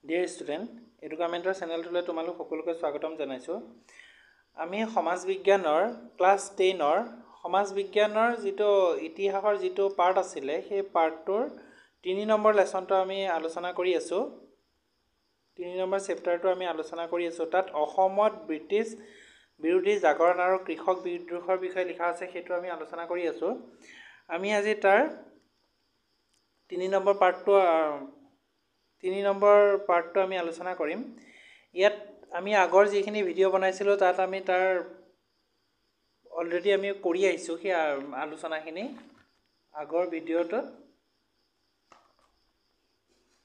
Dear student, এডুকামেণ্টৰ চেনেলটোলৈ তোমালোক সকলোকে স্বাগতম জনাইছোঁ। আমি সমাজ বিজ্ঞানৰ ক্লাছ 10ৰ সমাজ বিজ্ঞানৰ যিটো ইতিহাসৰ যিটো পাৰ্ট আছিলে, সেই পাৰ্টটোৰ 3 নম্বৰ লেচনটো আমি আলোচনা কৰি আছোঁ। 3 নম্বৰ চেপ্টাৰটো আমি আলোচনা কৰি আছোঁ। তাত অসমত ব্ৰিটিছ বিৰোধী জাগৰণ আৰু কৃষক বিদ্ৰোহৰ বিষয়ে লিখা আছে, সেইটো আমি আলোচনা কৰি আছোঁ। আমি আজি তাৰ 3 নম্বৰ পাৰ্টটো আমি আলোচনা কৰিম। ইয়াত আমি আগৰ যিখিনি ভিডিঅ' বনাইছিলোঁ তাত আমি তাৰ অলৰেডি আমি কৰি আহিছোঁ সেই আলোচনাখিনি। আগৰ ভিডিঅ'টোত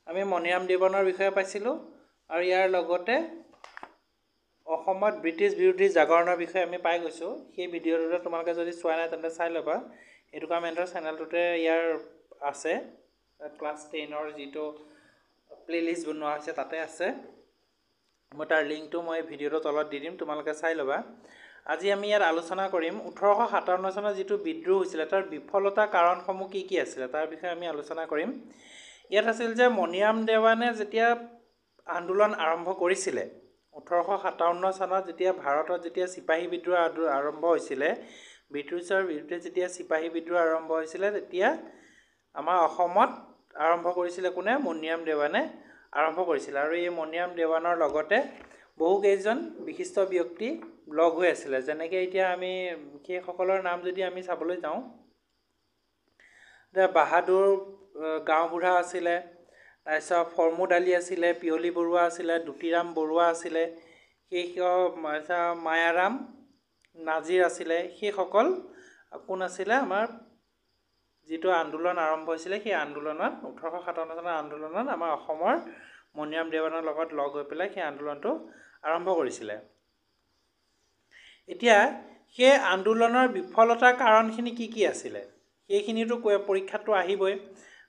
আমি মণিৰাম দেৱানৰ বিষয়ে পাইছিলোঁ আৰু ইয়াৰ লগতে অসমত ব্ৰিটিছ বিৰোধী জাগৰণৰ বিষয়ে আমি পাই গৈছোঁ। সেই ভিডিঅ'টোতে তোমালোকে যদি চোৱা নাই তেন্তে চাই ল'বা। এডুকামেণ্টৰ চেনেলটোতে ইয়াৰ আছে, ক্লাছ 10ৰ যিটো প্লেলিষ্ট বনোৱা হৈছে তাতে আছে। মই তাৰ লিংকটো মই ভিডিঅ'টোৰ তলত দি দিম, তোমালোকে চাই ল'বা। আজি আমি ইয়াত আলোচনা কৰিম 1857 চনত যিটো বিদ্ৰোহ হৈছিলে তাৰ বিফলতা কাৰণসমূহ কি কি আছিলে তাৰ বিষয়ে আমি আলোচনা কৰিম। ইয়াত আছিল যে মণিৰাম দেৱানে যেতিয়া আন্দোলন আৰম্ভ কৰিছিলে 1857 চনত, যেতিয়া ভাৰতত যেতিয়া চিপাহী বিদ্ৰোহ আৰম্ভ হৈছিলে, ব্ৰিটিছৰ বিৰুদ্ধে যেতিয়া চিপাহী বিদ্ৰোহ আৰম্ভ হৈছিলে, তেতিয়া আমাৰ অসমত আৰম্ভ কৰিছিলে কোনে? মণিৰাম দেৱানে আৰম্ভ কৰিছিলে। আৰু এই মণিৰাম দেৱানৰ লগতে বহুকেইজন বিশিষ্ট ব্যক্তি লগ হৈ আছিলে। যেনেকৈ এতিয়া আমি সেইসকলৰ নাম যদি আমি চাবলৈ যাওঁ, বাহাদুৰ গাঁওবুঢ়া আছিলে, তাৰপিছত ফৰ্মুদ আলি আছিলে, পিয়লি বৰুৱা আছিলে, দুতিৰাম বৰুৱা আছিলে, মায়াৰাম নাজিৰ আছিলে। সেইসকল কোন আছিলে? আমাৰ যিটো আন্দোলন আৰম্ভ হৈছিলে, সেই আন্দোলনত 1857 চনৰ আন্দোলনত আমাৰ অসমৰ মণিৰাম দেৱানৰ লগত লগ হৈ পেলাই সেই আন্দোলনটো আৰম্ভ কৰিছিলে। এতিয়া সেই আন্দোলনৰ বিফলতাৰ কাৰণখিনি কি কি আছিলে সেইখিনিতো পৰীক্ষাটো আহিবই।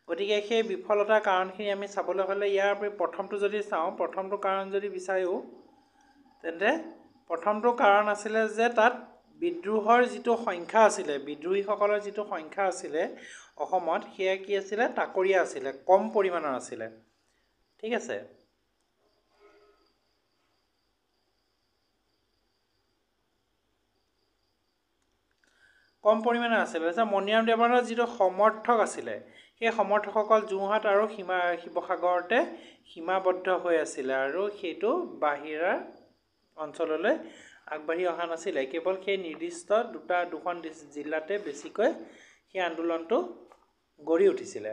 গতিকে সেই বিফলতাৰ কাৰণখিনি আমি চাবলৈ হ'লে ইয়াৰ প্ৰথমটো যদি চাওঁ, প্ৰথমটো কাৰণ যদি বিচাৰোঁ, তেন্তে প্ৰথমটো কাৰণ আছিলে যে তাত বিদ্ৰোহৰ যিটো সংখ্যা আছিলে, বিদ্ৰোহীসকলৰ যিটো সংখ্যা আছিলে অসমত, সেয়া কি আছিলে? তাকৰীয়া আছিলে, কম পৰিমাণৰ আছিলে। ঠিক আছে। কম পৰিমাণৰ আছিলে। মণিৰাম দেৱানৰ যিটো সমৰ্থক আছিলে, সেই সমৰ্থকসকল যোৰহাট আৰু শিৱসাগৰতে সীমাবদ্ধ হৈ আছিলে আৰু সেইটো বাহিৰা অঞ্চললৈ আগবাঢ়ি অহা নাছিলে। কেৱল সেই নিৰ্দিষ্ট দুখন জিলাতে বেছিকৈ সেই আন্দোলনটো গঢ়ি উঠিছিলে।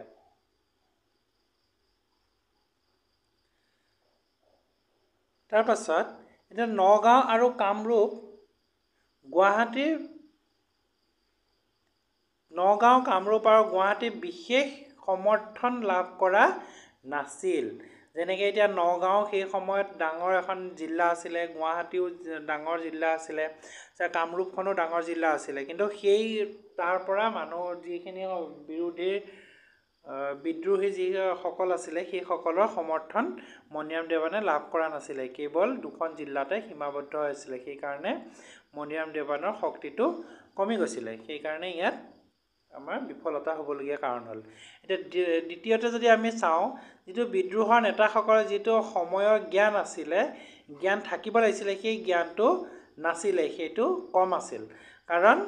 তাৰপাছত এতিয়া নগাঁও আৰু কামৰূপ, নগাঁও, কামৰূপ আৰু গুৱাহাটী বিশেষ সমৰ্থন লাভ কৰা নাছিল। যেনেকৈ এতিয়া নগাঁও সেই সময়ত ডাঙৰ এখন জিলা আছিলে, গুৱাহাটীও ডাঙৰ জিলা আছিলে, কামৰূপখনো ডাঙৰ জিলা আছিলে, কিন্তু সেই তাৰ পৰা মানুহ যিখিনি বিদ্ৰোহী যিসকল আছিলে সেইসকলৰ সমৰ্থন মণিৰাম দেৱানে লাভ কৰা নাছিলে। কেৱল দুখন জিলাতে সীমাবদ্ধ হৈছিলে, সেইকাৰণে মণিৰাম দেৱানৰ শক্তিটো কমি গৈছিলে। সেইকাৰণে ইয়াত আমাৰ বিফলতা হ'বলগীয়া কাৰণ হ'ল। এতিয়া দ্বিতীয়তে যদি আমি চাওঁ, যিটো বিদ্ৰোহৰ নেতাসকলৰ যিটো সময়ৰ জ্ঞান আছিলে, জ্ঞান থাকিব লাগিছিলে, সেই জ্ঞানটো নাছিলে, সেইটো কম আছিল। কাৰণ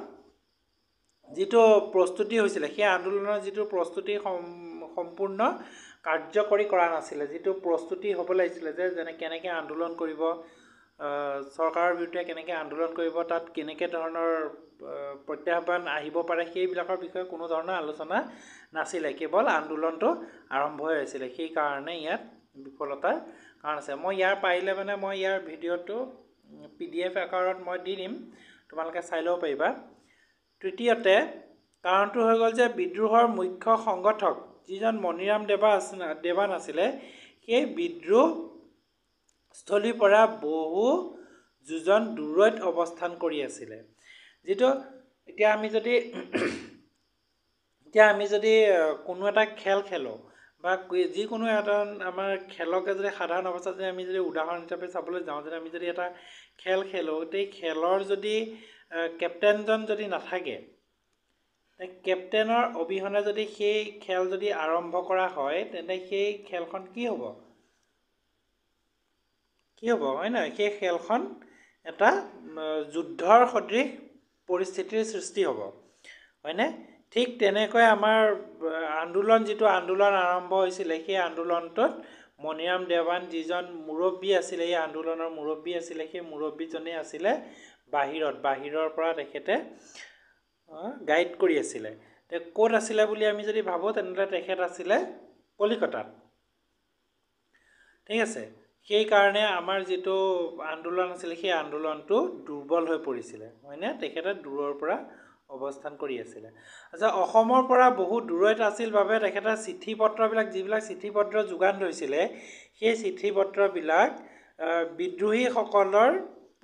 যিটো প্ৰস্তুতি হৈছিলে, সেই আন্দোলনৰ যিটো প্ৰস্তুতি সম্পূৰ্ণ কাৰ্যকৰী কৰা নাছিলে। যিটো প্ৰস্তুতি হ'ব লাগিছিলে যে কেনেকৈ আন্দোলন কৰিব, চৰকাৰৰ বিৰুদ্ধে কেনেকৈ আন্দোলন কৰিব, তাত কেনেকৈ ধৰণৰ প্ৰত্যাহ্বান আহিব পাৰে, সেইবিলাকৰ বিষয়ে কোনো ধৰণৰ আলোচনা নাছিলে। কেৱল আন্দোলনটো আৰম্ভ হৈ আছিলে। সেইকাৰণে ইয়াত বিফলতাৰ কাৰণ আছে। মই ইয়াৰ ভিডিঅ'টো PDF আকাৰত মই দি দিম, তোমালোকে চাই ল'ব পাৰিবা। তৃতীয়তে কাৰণটো হৈ গ'ল যে বিদ্ৰোহৰ মুখ্য সংগঠক যিজন মণিৰাম দেৱান আছিলে, সেই বিদ্ৰোহস্থলীৰ পৰা বহু যোজন দূৰৈত অৱস্থান কৰি আছিলে। যিটো এতিয়া আমি যদি কোনো এটা খেল খেলোঁ বা যিকোনো এটা আমাৰ খেলকে যদি সাধাৰণ অৱস্থাত যদি আমি যদি উদাহৰণ হিচাপে চাবলৈ যাওঁ, যদি আমি যদি এটা খেল খেলোঁ, সেই খেলৰ যদি কেপ্টেইনজন যদি নাথাকে, কেপ্টেইনৰ অবিহনে যদি সেই খেল যদি আৰম্ভ কৰা হয়, তেন্তে সেই খেলখন কি হ'ব? কি হ'ব হয় নহয়, সেই খেলখন এটা যুদ্ধৰ সদৃশ পৰিস্থিতিৰ সৃষ্টি হ'ব হয়নে। ঠিক তেনেকৈ আমাৰ আন্দোলন যিটো আন্দোলন আৰম্ভ হৈছিলে, সেই আন্দোলনটোত মণিৰাম দেৱান যিজন মুৰব্বী আছিলে, এই আন্দোলনৰ মুৰব্বী আছিলে, সেই মুৰব্বীজনে আছিলে বাহিৰৰ পৰা তেখেতে গাইড কৰি আছিলে। ক'ত আছিলে বুলি আমি যদি ভাবোঁ তেনেহ'লে তেখেত আছিলে কলিকতাত। ঠিক আছে, সেইকাৰণে আমাৰ যিটো আন্দোলন আছিলে সেই আন্দোলনটো দুৰ্বল হৈ পৰিছিলে হয়নে, তেখেতে দূৰৰ পৰা অৱস্থান কৰি আছিলে। আচ্ছা, অসমৰ পৰা বহুত দূৰৈত আছিল বাবে তেখেতে চিঠি পত্ৰবিলাক যিবিলাক চিঠি পত্ৰ যোগান ধৰিছিলে, সেই চিঠি পত্ৰবিলাক বিদ্ৰোহীসকলৰ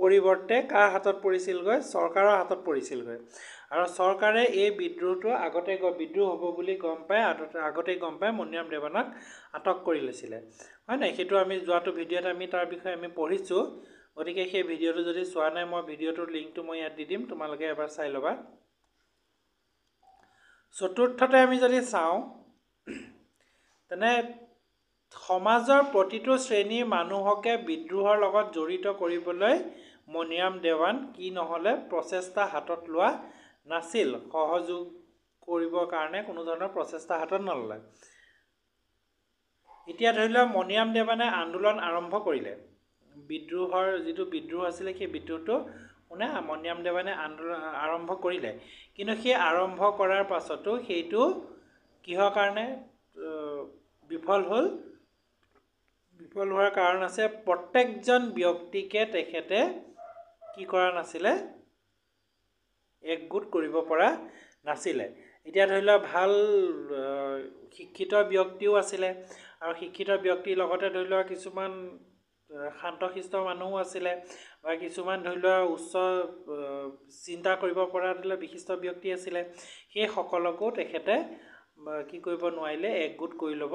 পৰিৱৰ্তে কাৰ হাতত পৰিছিলগৈ, চৰকাৰৰ হাতত পৰিছিলগৈ। আৰু চৰকাৰে এই বিদ্ৰোহটো বিদ্ৰোহ হ'ব বুলি আগতেই গম পাই মণিৰাম দেৱানক আটক কৰি লৈছিলে হয় নাই। সেইটো আমি যোৱাটো ভিডিঅ'ত আমি তাৰ বিষয়ে আমি পঢ়িছোঁ, গতিকে সেই ভিডিঅ'টো যদি চোৱা নাই মই ভিডিঅ'টোৰ লিংকটো মই ইয়াত দি দিম, তোমালোকে এবাৰ চাই ল'বা। চতুৰ্থতে আমি যদি চাওঁ তেনে সমাজৰ প্ৰতিটো শ্ৰেণীৰ মানুহকে বিদ্ৰোহৰ লগত জড়িত কৰিবলৈ মণিৰাম দেৱান কি নহ'লে প্ৰচেষ্টা হাতত লোৱা নাছিল, সহযোগ কৰিবৰ কাৰণে কোনো ধৰণৰ প্ৰচেষ্টা হাতত নল'লে। এতিয়া ধৰি লোৱা মণিৰাম দেৱানে আন্দোলন আৰম্ভ কৰিলে, বিদ্ৰোহৰ যিটো বিদ্ৰোহ আছিলে সেই বিদ্ৰোহটো মণিৰাম দেৱানে আন্দোলন আৰম্ভ কৰিলে, কিন্তু সেই আৰম্ভ কৰাৰ পাছতো সেইটো কিহৰ কাৰণে বিফল হ'ল। বিফল হোৱাৰ কাৰণ আছে প্ৰত্যেকজন ব্যক্তিকে তেখেতে কি কৰা নাছিলে, একগোট কৰিব পৰা নাছিলে। এতিয়া ধৰি লোৱা ভাল শিক্ষিত ব্যক্তিও আছিলে, আৰু শিক্ষিত ব্যক্তিৰ লগতে ধৰি লোৱা কিছুমান শান্তশিষ্ট মানুহো আছিলে, বা কিছুমান ধৰি লোৱা উচ্চ চিন্তা কৰিব পৰা ধৰি লোৱা বিশিষ্ট ব্যক্তি আছিলে। সেই সকলকো তেখেতে কি কৰিব নোৱাৰিলে, একগোট কৰি ল'ব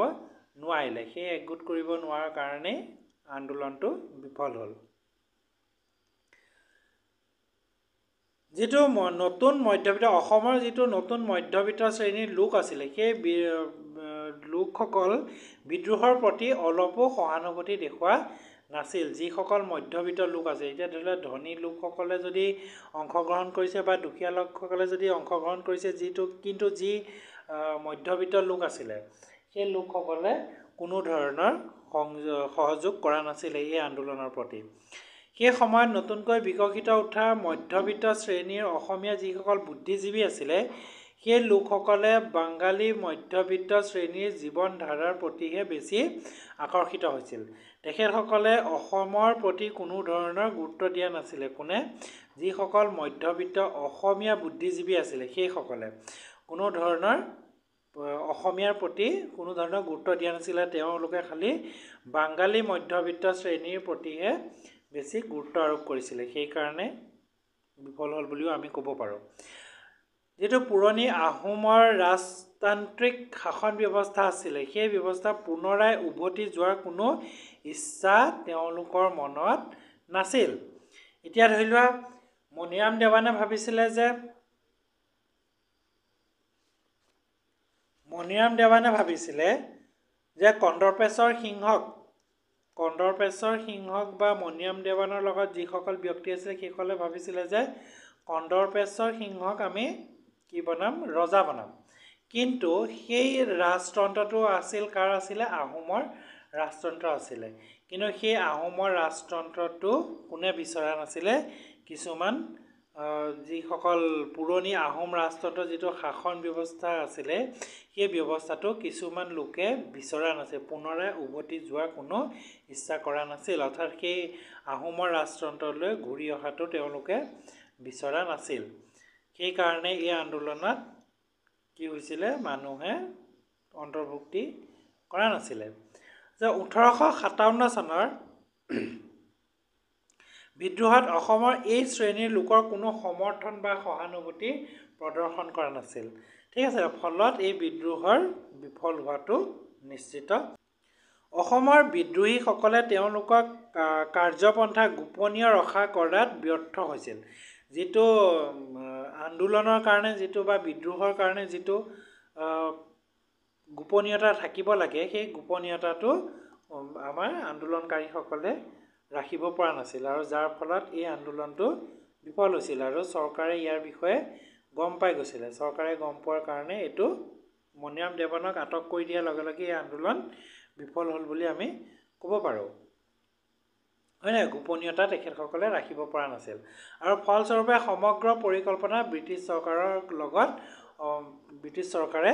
নোৱাৰিলে। সেই একগোট কৰিব নোৱাৰাৰ কাৰণেই আন্দোলনটো বিফল হ'ল। যিটো নতুন মধ্যবিত্ত অসমৰ যিটো নতুন মধ্যবিত্ত শ্ৰেণীৰ লোক আছিলে, সেই লোকসকল বিদ্ৰোহৰ প্ৰতি অলপো সহানুভূতি দেখুওৱা নাছিল। যিসকল মধ্যবিত্ত লোক আছে, এতিয়া ধৰি লওক ধনী লোকসকলে যদি অংশগ্ৰহণ কৰিছে বা দুখীয়া লোকসকলে যদি অংশগ্ৰহণ কৰিছে, কিন্তু যি মধ্যবিত্ত লোক আছিলে সেই লোকসকলে কোনো ধৰণৰ সহযোগ কৰা নাছিলে এই আন্দোলনৰ প্ৰতি। সেই সময়ত নতুনকৈ বিকশিত উঠা মধ্যবিত্ত শ্ৰেণীৰ অসমীয়া যিসকল বুদ্ধিজীৱী আছিলে, সেই লোকসকলে বাঙালী মধ্যবিত্ত শ্ৰেণীৰ জীৱন ধাৰাৰ প্ৰতিহে বেছি আকৰ্ষিত হৈছিল। তেখেতসকলে অসমৰ প্ৰতি কোনো ধৰণৰ গুৰুত্ব দিয়া নাছিলে। কোনে? যিসকল মধ্যবিত্ত অসমীয়া বুদ্ধিজীৱী আছিলে সেইসকলে কোনো ধৰণৰ অসমীয়াৰ প্ৰতি কোনো ধৰণৰ গুৰুত্ব দিয়া নাছিলে। তেওঁলোকে খালি বাঙালী মধ্যবিত্ত শ্ৰেণীৰ প্ৰতিহে বেছি গুৰুত্ব আৰোপ কৰিছিলে, সেইকাৰণে বিফল হ'ল বুলিও আমি ক'ব পাৰোঁ। যিটো পুৰণি আহোমৰ ৰাজতান্ত্ৰিক শাসন ব্যৱস্থা আছিলে, সেই ব্যৱস্থা পুনৰাই উভতি যোৱাৰ কোনো ইচ্ছা তেওঁলোকৰ মনত নাছিল। এতিয়া ধৰি লোৱা মণিৰাম দেৱানে ভাবিছিলে যে কন্দৰ্পেশ্বৰ সিংহক বা মণিৰাম দেৱানৰ লগত যিসকল ব্যক্তি আছিলে সেইসকলে ভাবিছিলে যে কন্দৰ্পেশ্বৰ সিংহক আমি কি বনাম, ৰজা বনাম। কিন্তু সেই ৰাজতন্ত্ৰটো আছিল কাৰ আছিলে, আহোমৰ ৰাজতন্ত্ৰ আছিলে। কিন্তু সেই আহোমৰ ৰাজতন্ত্ৰটো কোনে বিচৰা নাছিলে, কিছুমান যিসকল পুৰণি আহোম ৰাজতন্ত্ৰৰ যিটো শাসন ব্যৱস্থা আছিলে সেই ব্যৱস্থাটো কিছুমান লোকে বিচৰা নাছিল, পুনৰাই উভতি যোৱাৰ কোনো ইচ্ছা কৰা নাছিল। অৰ্থাৎ সেই আহোমৰ ৰাজতন্ত্ৰলৈ ঘূৰি অহাটো তেওঁলোকে বিচৰা নাছিল। সেইকাৰণে এই আন্দোলনত কি হৈছিলে, মানুহে অন্তৰ্ভুক্তি কৰা নাছিলে। যে 1857 চনৰ বিদ্ৰোহত অসমৰ এই শ্ৰেণীৰ লোকৰ কোনো সমৰ্থন বা সহানুভূতি প্ৰদৰ্শন কৰা নাছিল। ঠিক আছে, ফলত এই বিদ্ৰোহৰ বিফল হোৱাটো নিশ্চিত। অসমৰ বিদ্ৰোহীসকলে তেওঁলোকক কাৰ্যপন্থা গোপনীয় ৰক্ষা কৰাত ব্যৰ্থ হৈছিল। যিটো আন্দোলনৰ কাৰণে বা বিদ্ৰোহৰ কাৰণে যিটো গোপনীয়তা থাকিব লাগে, সেই গোপনীয়তাটো আমাৰ আন্দোলনকাৰীসকলে ৰাখিব পৰা নাছিল আৰু যাৰ ফলত এই আন্দোলনটো বিফল হৈছিল আৰু চৰকাৰে ইয়াৰ বিষয়ে গম পাই গৈছিলে। চৰকাৰে গম পোৱাৰ কাৰণে এইটো মণিৰাম দেৱানক আটক কৰি দিয়াৰ লগে লগে এই আন্দোলন বিফল হ'ল বুলি আমি ক'ব পাৰোঁ। হয় নাই? গোপনীয়তা তেখেতসকলে ৰাখিব পৰা নাছিল আৰু ফলস্বৰূপে সমগ্ৰ পৰিকল্পনা ব্ৰিটিছ চৰকাৰৰ লগত ব্ৰিটিছ চৰকাৰে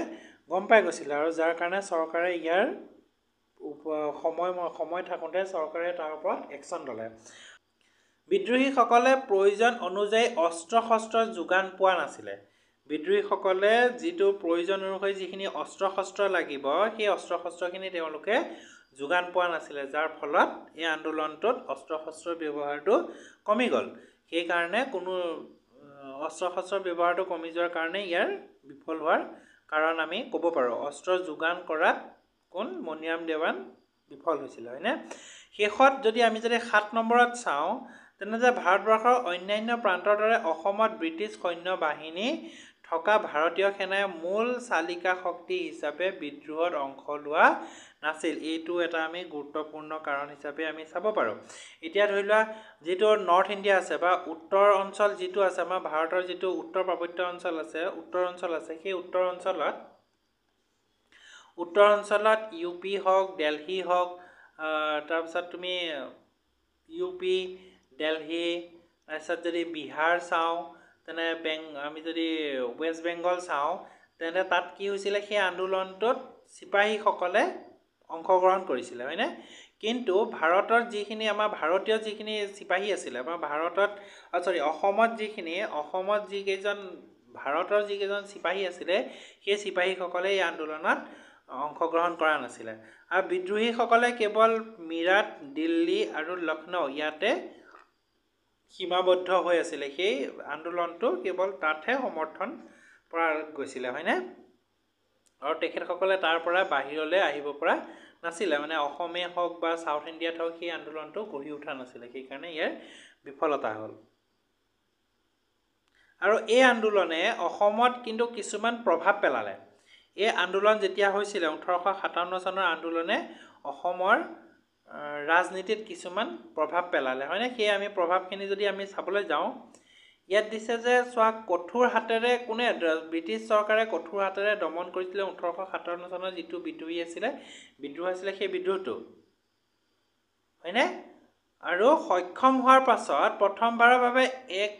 গম পাই গৈছিলে আৰু যাৰ কাৰণে চৰকাৰে ইয়াৰ সময় থাকোঁতে চৰকাৰে তাৰ ওপৰত একশ্যন ল'লে। বিদ্ৰোহীসকলে প্ৰয়োজন অনুযায়ী অস্ত্ৰ শস্ত্ৰৰ যোগান পোৱা নাছিলে। বিদ্ৰোহীসকলে যিটো প্ৰয়োজন অনুসৰি যিখিনি অস্ত্ৰ শস্ত্ৰ লাগিব সেই অস্ত্ৰ শস্ত্ৰখিনি তেওঁলোকে যোগান পোৱা নাছিলে, যাৰ ফলত এই আন্দোলনটোত অস্ত্ৰ শস্ত্ৰৰ ব্যৱহাৰটো কমি গ'ল। সেইকাৰণে কোনো অস্ত্ৰ শস্ত্ৰৰ ব্যৱহাৰটো কমি যোৱাৰ কাৰণে ইয়াৰ বিফল হোৱাৰ কাৰণ আমি ক'ব পাৰোঁ। অস্ত্ৰ যোগান কৰাত কোন? মণিৰাম দেৱান বিফল হৈছিল, হয়নে? শেষত যদি আমি 7 নম্বৰত চাওঁ তেনেহ'লে ভাৰতবৰ্ষৰ অন্যান্য প্ৰান্তৰ দৰে অসমত ব্ৰিটিছ সৈন্য বাহিনী থকা ভাৰতীয় সেনাই মূল চালিকা শক্তি হিচাপে বিদ্ৰোহত অংশ লোৱা নাছিল। এইটো এটা আমি গুৰুত্বপূৰ্ণ কাৰণ হিচাপে আমি চাব পাৰোঁ। এতিয়া ধৰি লোৱা যিটো নৰ্থ ইণ্ডিয়া আছে বা উত্তৰ অঞ্চল যিটো আছে, আমাৰ ভাৰতৰ যিটো উত্তৰ পাৰ্বত্য অঞ্চল আছে, সেই উত্তৰ অঞ্চলত ইউ পি হওক, দেলহি হওক, তাৰপিছত তুমি ইউ পি, দেলহি, তাৰপিছত যদি বিহাৰ চাওঁ, তেনে আমি যদি ৱেষ্ট বেংগল চাওঁ, তেনে তাত কি হৈছিলে? সেই আন্দোলনটোত চিপাহীসকলে অংশগ্ৰহণ কৰিছিলে, হয়নে? কিন্তু ভাৰতৰ যিখিনি আমাৰ ভাৰতীয় যিখিনি চিপাহী আছিলে, আমাৰ অসমত যিকেইজন ভাৰতৰ যিকেইজন চিপাহী আছিলে সেই চিপাহীসকলে এই আন্দোলনত অংশগ্ৰহণ কৰা নাছিলে আৰু বিদ্ৰোহীসকলে কেৱল মিৰাট, দিল্লী আৰু লক্ষ্ণৌ ইয়াতে সীমাবদ্ধ হৈ আছিলে। সেই আন্দোলনটো কেৱল তাতহে সমৰ্থন কৰা গৈছিলে, হয়নে? আৰু তেখেতসকলে তাৰ পৰা বাহিৰলৈ আহিব পৰা নাছিলে, মানে অসমেই হওক বা চাউথ ইণ্ডিয়াত হওক সেই আন্দোলনটো গঢ়ি উঠা নাছিলে। সেইকাৰণে ইয়াৰ বিফলতা হ'ল। আৰু এই আন্দোলনে অসমত কিন্তু কিছুমান প্ৰভাৱ পেলালে। এই আন্দোলন যেতিয়া হৈছিলে 1857 চনৰ আন্দোলনে অসমৰ ৰাজনীতিত কিছুমান প্ৰভাৱ পেলালে, হয়নে? সেই আমি প্ৰভাৱখিনি যদি আমি চাবলৈ যাওঁ, ইয়াত দিছে যে চোৱা, কঠোৰ হাতেৰে ব্ৰিটিছ চৰকাৰে কঠোৰ হাতেৰে দমন কৰিছিলে 1857 চনৰ যিটো বিদ্ৰোহ আছিলে সেই বিদ্ৰোহটো, হয়নে? আৰু সক্ষম হোৱাৰ পাছত প্ৰথমবাৰৰ বাবে এক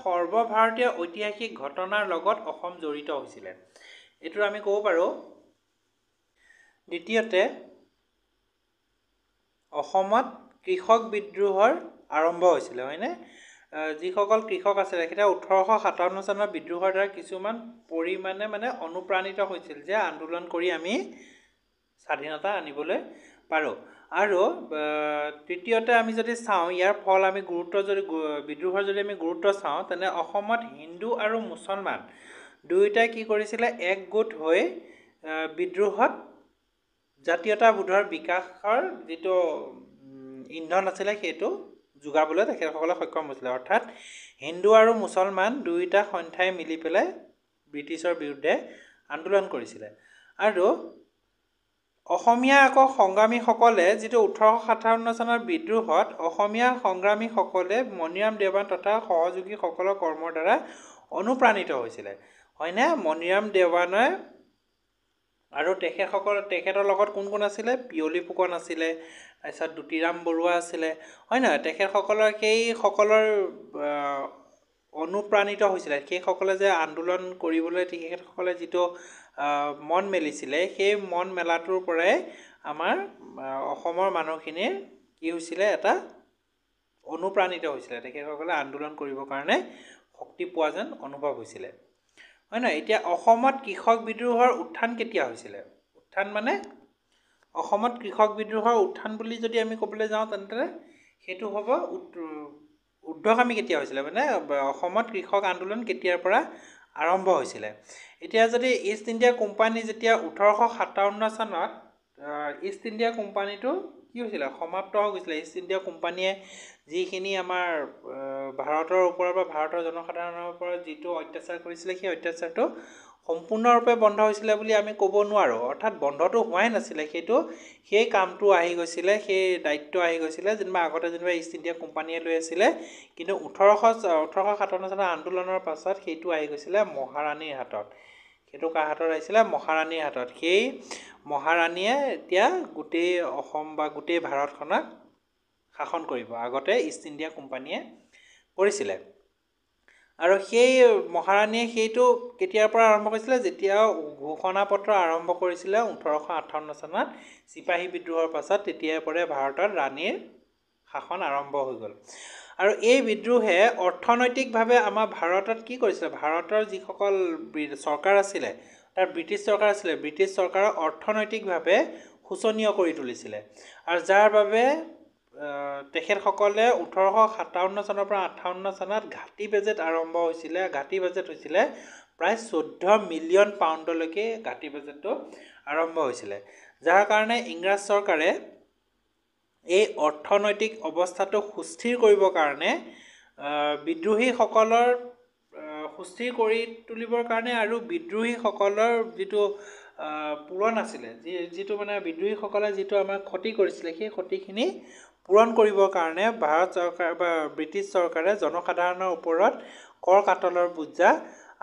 সৰ্বভাৰতীয় ঐতিহাসিক ঘটনাৰ লগত অসম জড়িত হৈছিলে। এইটো আমি ক'ব পাৰোঁ। দ্বিতীয়তে, অসমত কৃষক বিদ্ৰোহৰ আৰম্ভ হৈছিলে, হয়নে? যিসকল কৃষক আছিলে তেখেতে 1857 চনৰ বিদ্ৰোহৰ দ্বাৰা কিছুমান পৰিমাণে অনুপ্ৰাণিত হৈছিল যে আন্দোলন কৰি আমি স্বাধীনতা আনিবলৈ পাৰোঁ। আৰু তৃতীয়তে আমি যদি চাওঁ ইয়াৰ ফল আমি বিদ্ৰোহৰ যদি আমি গুৰুত্ব চাওঁ, তেনে অসমত হিন্দু আৰু মুছলমান দুয়োটাই কি কৰিছিলে? একগোট হৈ বিদ্ৰোহত জাতীয়তাবোধৰ বিকাশৰ যিটো ইন্ধন আছিলে সেইটো যোগাবলৈ তেখেতসকলে সক্ষম হৈছিলে। অৰ্থাৎ হিন্দু আৰু মুছলমান দুয়োটা সন্থাই মিলি পেলাই ব্ৰিটিছৰ বিৰুদ্ধে আন্দোলন কৰিছিলে। আৰু অসমীয়া সংগ্ৰামীসকলে যিটো 1857 চনৰ বিদ্ৰোহত অসমীয়া সংগ্ৰামীসকলে মণিৰাম দেৱান তথা সহযোগীসকলৰ কৰ্মৰ দ্বাৰা অনুপ্ৰাণিত হৈছিলে, হয়নে? মণিৰাম দেৱানে আৰু তেখেতৰ লগত কোন কোন আছিলে? পিয়লি ফুকন আছিলে, তাৰপিছত দুতিৰাম বৰুৱা আছিলে, হয় নহয়? সেইসকলৰ অনুপ্ৰাণিত হৈছিলে। সেইসকলে যে আন্দোলন কৰিবলৈ তেখেতসকলে যিটো মন মেলিছিলে, সেই মন মেলাটোৰ পৰাই আমাৰ অসমৰ মানুহখিনিৰ কি হৈছিলে? এটা অনুপ্ৰাণিত হৈছিলে। তেখেতসকলে আন্দোলন কৰিবৰ কাৰণে শক্তি পোৱা যেন অনুভৱ হৈছিলে, হয় নহয়? এতিয়া অসমত কৃষক বিদ্ৰোহৰ উত্থান কেতিয়া হৈছিলে? অসমত কৃষক বিদ্ৰোহৰ উত্থান বুলি যদি আমি ক'বলৈ যাওঁ, তেন্তে সেইটো হ'ব ঊৰ্ধ্বগামী কেতিয়া হৈছিলে, অসমত কৃষক আন্দোলন কেতিয়াৰ পৰা আৰম্ভ হৈছিলে? এতিয়া যদি ইষ্ট ইণ্ডিয়া কোম্পানী যেতিয়া 1857 চনত ইষ্ট ইণ্ডিয়া কোম্পানীটো কি হৈছিলে? সমাপ্ত হৈ গৈছিলে। ইষ্ট ইণ্ডিয়া কোম্পানীয়ে যিখিনি আমাৰ ভাৰতৰ ওপৰত বা ভাৰতৰ জনসাধাৰণৰ ওপৰত যিটো অত্যাচাৰ কৰিছিলে সেই অত্যাচাৰটো সম্পূৰ্ণৰূপে বন্ধ হৈছিলে বুলি আমি ক'ব নোৱাৰোঁ, অৰ্থাৎ বন্ধটো হোৱাই নাছিলে, সেই কামটো আহি গৈছিলে, সেই দায়িত্ব আহি গৈছিলে যেনিবা আগতে যেনিবা ইষ্ট ইণ্ডিয়া কোম্পানীয়ে লৈ আছিলে, কিন্তু 1857 চনৰ আন্দোলনৰ পাছত সেইটো আহি গৈছিলে মহাৰাণীৰ হাতত। সেইটো কাৰ হাতত আহিছিলে? মহাৰাণীৰ হাতত। সেই মহাৰাণীয়ে এতিয়া গোটেই অসম বা গোটেই ভাৰতখনক শাসন কৰিব, আগতে ইষ্ট ইণ্ডিয়া কোম্পানীয়ে কৰিছিলে। আৰু সেই মহাৰাণীয়ে সেইটো কেতিয়াৰ পৰা আৰম্ভ কৰিছিলে? যেতিয়া ঘোষণা পত্ৰ আৰম্ভ কৰিছিলে 1858 চনত চিপাহী বিদ্ৰোহৰ পাছত, তেতিয়াৰ পৰাই ভাৰতত ৰাণীৰ শাসন আৰম্ভ হৈ গ'ল। আৰু এই বিদ্ৰোহে অৰ্থনৈতিকভাৱে আমাৰ ভাৰতত কি কৰিছিলে? ভাৰতৰ যিসকল চৰকাৰ আছিলে, তাৰ ব্ৰিটিছ চৰকাৰ আছিলে, ব্ৰিটিছ চৰকাৰক অৰ্থনৈতিকভাৱে শোচনীয় কৰি তুলিছিলে। আৰু যাৰ বাবে তেখেতসকলে 1857 চনৰ পৰা 58 চনত ঘাটি বাজেট আৰম্ভ হৈছিলে। ঘাটি বাজেট হৈছিলে প্ৰায় 14 মিলিয়ন পাউণ্ডলৈকে ঘাটি বাজেটটো আৰম্ভ হৈছিলে, যাৰ কাৰণে ইংৰাজ চৰকাৰে এই অৰ্থনৈতিক অৱস্থাটো সুস্থিৰ কৰিবৰ কাৰণে বিদ্ৰোহীসকলৰ সুস্থিৰ কৰি তুলিবৰ কাৰণে আৰু বিদ্ৰোহীসকলৰ যিটো পূৰণ আছিলে, যিটো মানে বিদ্ৰোহীসকলে যিটো আমাক ক্ষতি কৰিছিলে, সেই ক্ষতিখিনি পূৰণ কৰিবৰ কাৰণে ভাৰত চৰকাৰ বা ব্ৰিটিছ চৰকাৰে জনসাধাৰণৰ ওপৰত কৰ কাটলৰ বোজা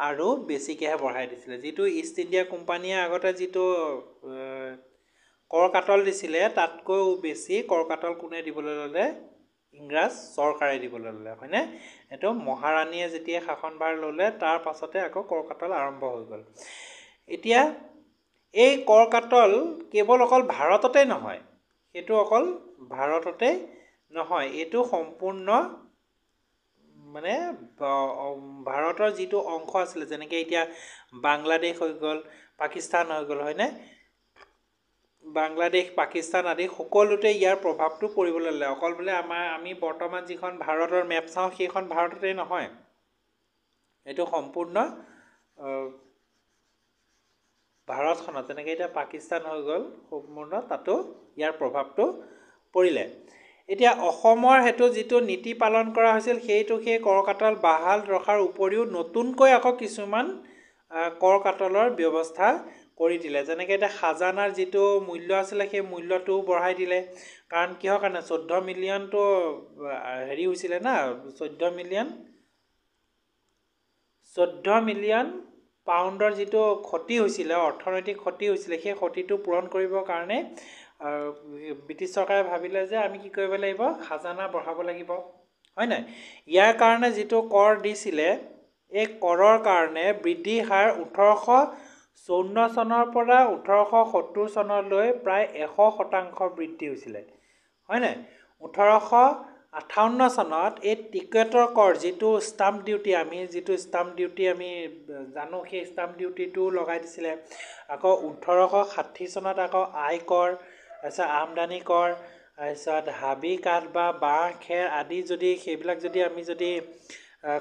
আৰু বেছিকৈহে বঢ়াই দিছিলে। যিটো ইষ্ট ইণ্ডিয়া কোম্পানীয়ে আগতে যিটো কৰ কাটল দিছিলে, তাতকৈও বেছি কৰ কাটল কোনে দিবলৈ ল'লে? ইংৰাজ চৰকাৰে দিবলৈ ল'লে, হয়নে? এইটো মহাৰাণীয়ে যেতিয়া শাসনভাৰ ল'লে, তাৰ পাছতে আকৌ কৰ কাটল আৰম্ভ হৈ গ'ল। এতিয়া এই কৰ কাটল কেৱল অকল ভাৰততে নহয়, সেইটো অকল ভাৰততে নহয়, এইটো সম্পূৰ্ণ মানে ভাৰতৰ যিটো অংশ আছিলে, যেনেকৈ এতিয়া বাংলাদেশ হৈ গ'ল, পাকিস্তান হৈ গ'ল, হয়নে? বাংলাদেশ, পাকিস্তান আদি সকলোতে ইয়াৰ প্ৰভাৱটো পৰিবলৈ ল'লে। অকল বোলে আমি বৰ্তমান যিখন ভাৰতৰ মেপ চাওঁ, সেইখন ভাৰততে নহয়, এইটো সম্পূৰ্ণ ভাৰতখনত, যেনেকৈ এতিয়া পাকিস্তান হৈ গ'ল, সম্পূৰ্ণ তাতো ইয়াৰ প্ৰভাৱটো পৰিলে। এতিয়া অসমৰ সেইটো যিটো নীতি পালন কৰা হৈছিল, সেইটো সেই কৰ কাটল বাহাল ৰখাৰ উপৰিও নতুনকৈ আকৌ কিছুমান কৰ কাটলৰ ব্যৱস্থা কৰি দিলে। যেনেকৈ এতিয়া খাজানাৰ যিটো মূল্য আছিলে, সেই মূল্যটোও বঢ়াই দিলে। কাৰণ কিহৰ কাৰণে? 14 মিলিয়নটো হেৰি হৈছিলে না, 14 মিলিয়ন পাউণ্ডৰ যিটো ক্ষতি হৈছিলে, অৰ্থনৈতিক ক্ষতি হৈছিলে, সেই ক্ষতিটো পূৰণ কৰিবৰ কাৰণে ব্ৰিটিছ চৰকাৰে ভাবিলে যে আমি কি কৰিব লাগিব? খাজানা বঢ়াব লাগিব, হয় নাই? ইয়াৰ কাৰণে যিটো কৰ দিছিলে, এই কৰৰ কাৰণে বৃদ্ধি হাৰ 1854 চনৰ পৰা 1870 চনলৈ প্ৰায় 100% বৃদ্ধি হৈছিলে, হয় নাই? 1858 চনত এই টিকেটৰ কৰ, যিটো ষ্টাম্প ডিউটি, আমি জানো, সেই ষ্টাম্প ডিউটিটো লগাই দিছিলে। আকৌ 1860 চনত আকৌ আয় কৰ, তাৰপিছত আমদানি কৰ, তাৰপিছত হাবি কাঠ বা বাঁহ খেৰ আদি সেইবিলাক যদি আমি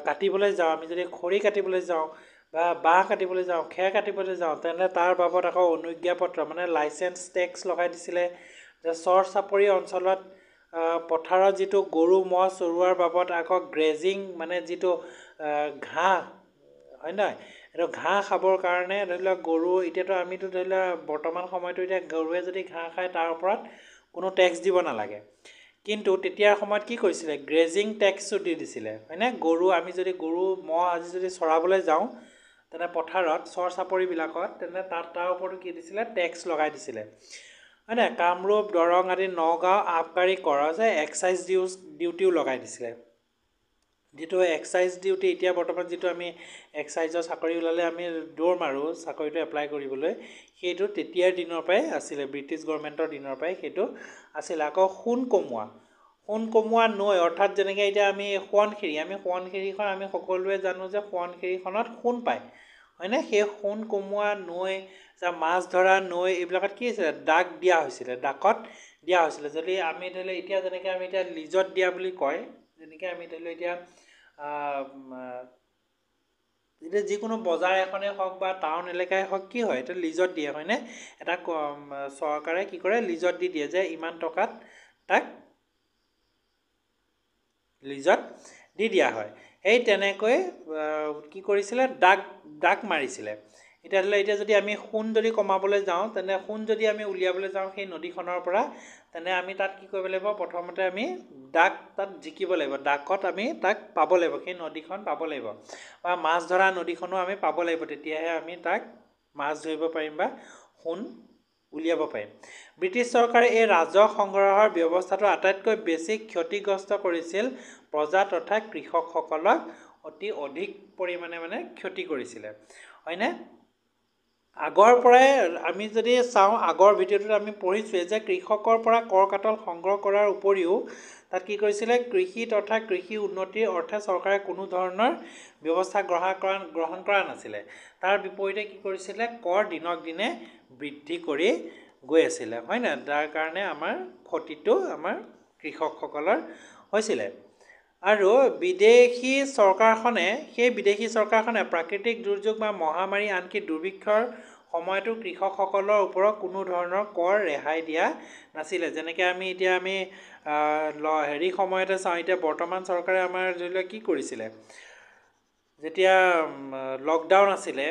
কাটিবলৈ যাওঁ, আমি যদি খৰি কাটিবলৈ যাওঁ বা বাঁহ কাটিবলৈ যাওঁ, খেৰ কাটিবলৈ যাওঁ, তেনেহ'লে তাৰ বাবদ আকৌ অনুজ্ঞাপত্ৰ মানে লাইচেঞ্চ টেক্স লগাই দিছিলে। যে চৰ চাপৰি অঞ্চলত পথাৰত যিটো গৰু ম'হ চৰোৱাৰ বাবদ আকৌ গ্ৰেজিং, মানে যিটো ঘাঁহ, হয় নহয়, এইটো ঘাঁহ খাবৰ কাৰণে ধৰি লওক গৰু, এতিয়াতো আমিতো ধৰি লওক বৰ্তমান সময়তো এতিয়া গৰুৱে যদি ঘাঁহ খায়, তাৰ ওপৰত কোনো টেক্স দিব নালাগে। কিন্তু তেতিয়াৰ সময়ত কি কৰিছিলে? গ্ৰেজিং টেক্সটো দি দিছিলে, হয়নে? আমি যদি গৰু ম'হ আজি যদি চৰাবলৈ যাওঁ, তেনে পথাৰত চৰ চাপৰিবিলাকত, তেনে তাৰ ওপৰতো কি দিছিলে? টেক্স লগাই দিছিলে, হয় নাই? কামৰূপ, দৰং আদি, নগাঁও আবকাৰী কৰ, যে এক্সাইজ ডিউটিও লগাই দিছিলে। যিটো এক্সাইজ ডিউটি, এতিয়া বৰ্তমান যিটো আমি এক্সাইজৰ চাকৰি ওলালে আমি দৌৰ মাৰোঁ চাকৰিটো এপ্লাই কৰিবলৈ, সেইটো তেতিয়াৰ দিনৰ পৰাই আছিলে, ব্ৰিটিছ গভৰ্ণমেণ্টৰ দিনৰ পৰাই সেইটো আছিলে। আকৌ সোণ কমোৱা নৈ, অৰ্থাৎ যেনেকৈ এতিয়া আমি সোৱণশিৰিখন আমি সকলোৱে জানো যে সোৱণশিৰিখনত সোণ পায়, হয়নে? সেই সোণ কমোৱা নৈ, মাছ ধৰা নৈ, এইবিলাকত কি হৈছিলে? ডাক দিয়া হৈছিলে, ডাকত দিয়া হৈছিলে। যদি আমি ধৰি লওক এতিয়া যেনেকৈ আমি এতিয়া লিজত দিয়া বুলি কয়, যেনেকৈ আমি ধৰি লওক এতিয়া যিকোনো বজাৰ এখনেই হওক বা টাউন এলেকাই হওক, কি হয়? এইটো লিজত দিয়ে, হয়নে? এটা চৰকাৰে কি কৰে? লিজত দি দিয়ে, যে ইমান টকাত তাক লিজত দি দিয়া হয়। সেই তেনেকৈ কি কৰিছিলে? ডাক মাৰিছিলে। এতিয়া ধৰি লওক এতিয়া যদি আমি সোণ যদি কমাবলৈ যাওঁ তেনে সোণ যদি আমি উলিয়াবলৈ যাওঁ সেই নদীখনৰ পৰা তেনে আমি তাত কি কৰিব লাগিব প্ৰথমতে আমি ডাক তাত জিকিব লাগিব ডাকত আমি তাক পাব লাগিব সেই নদীখন পাব লাগিব বা মাছ ধৰা নদীখনো আমি পাব লাগিব তেতিয়াহে আমি তাক মাছ ধৰিব পাৰিম বা সোণ উলিয়াব পাৰিম ব্ৰিটিছ চৰকাৰে এই ৰাজহ সংগ্ৰহৰ ব্যৱস্থাটো আটাইতকৈ বেছি ক্ষতিগ্ৰস্ত কৰিছিল প্ৰজা তথা কৃষকসকলক অতি অধিক পৰিমাণে মানে ক্ষতি কৰিছিলে হয়নে আগৰ পৰাই আমি যদি চাওঁ আগৰ ভিডিঅ'টোত আমি পঢ়িছোঁৱে যে কৃষকৰ পৰা কৰ কাটল সংগ্ৰহ কৰাৰ উপৰিও তাত কি কৰিছিলে কৃষি তথা কৃষি উন্নতিৰ অৰ্থে চৰকাৰে কোনো ধৰণৰ ব্যৱস্থা গ্ৰহণ কৰা নাছিলে তাৰ বিপৰীতে কি কৰিছিলে কৰ দিনক দিনে বৃদ্ধি কৰি গৈ আছিলে হয় না যাৰ কাৰণে আমাৰ ক্ষতিটো আমাৰ কৃষকসকলৰ হৈছিলে আৰু বিদেশী চৰকাৰখনে প্ৰাকৃতিক দুৰ্যোগ বা মহামাৰী আনকি দুৰ্ভিক্ষৰ সময়তো কৃষকসকলৰ ওপৰত কোনো ধৰণৰ কৰ ৰেহাই দিয়া নাছিলে যেনেকৈ আমি এতিয়া হেৰি সময়তে চাওঁ এতিয়া বৰ্তমান চৰকাৰে আমাৰ ধৰি লওক কি কৰিছিলে যেতিয়া লকডাউন আছিলে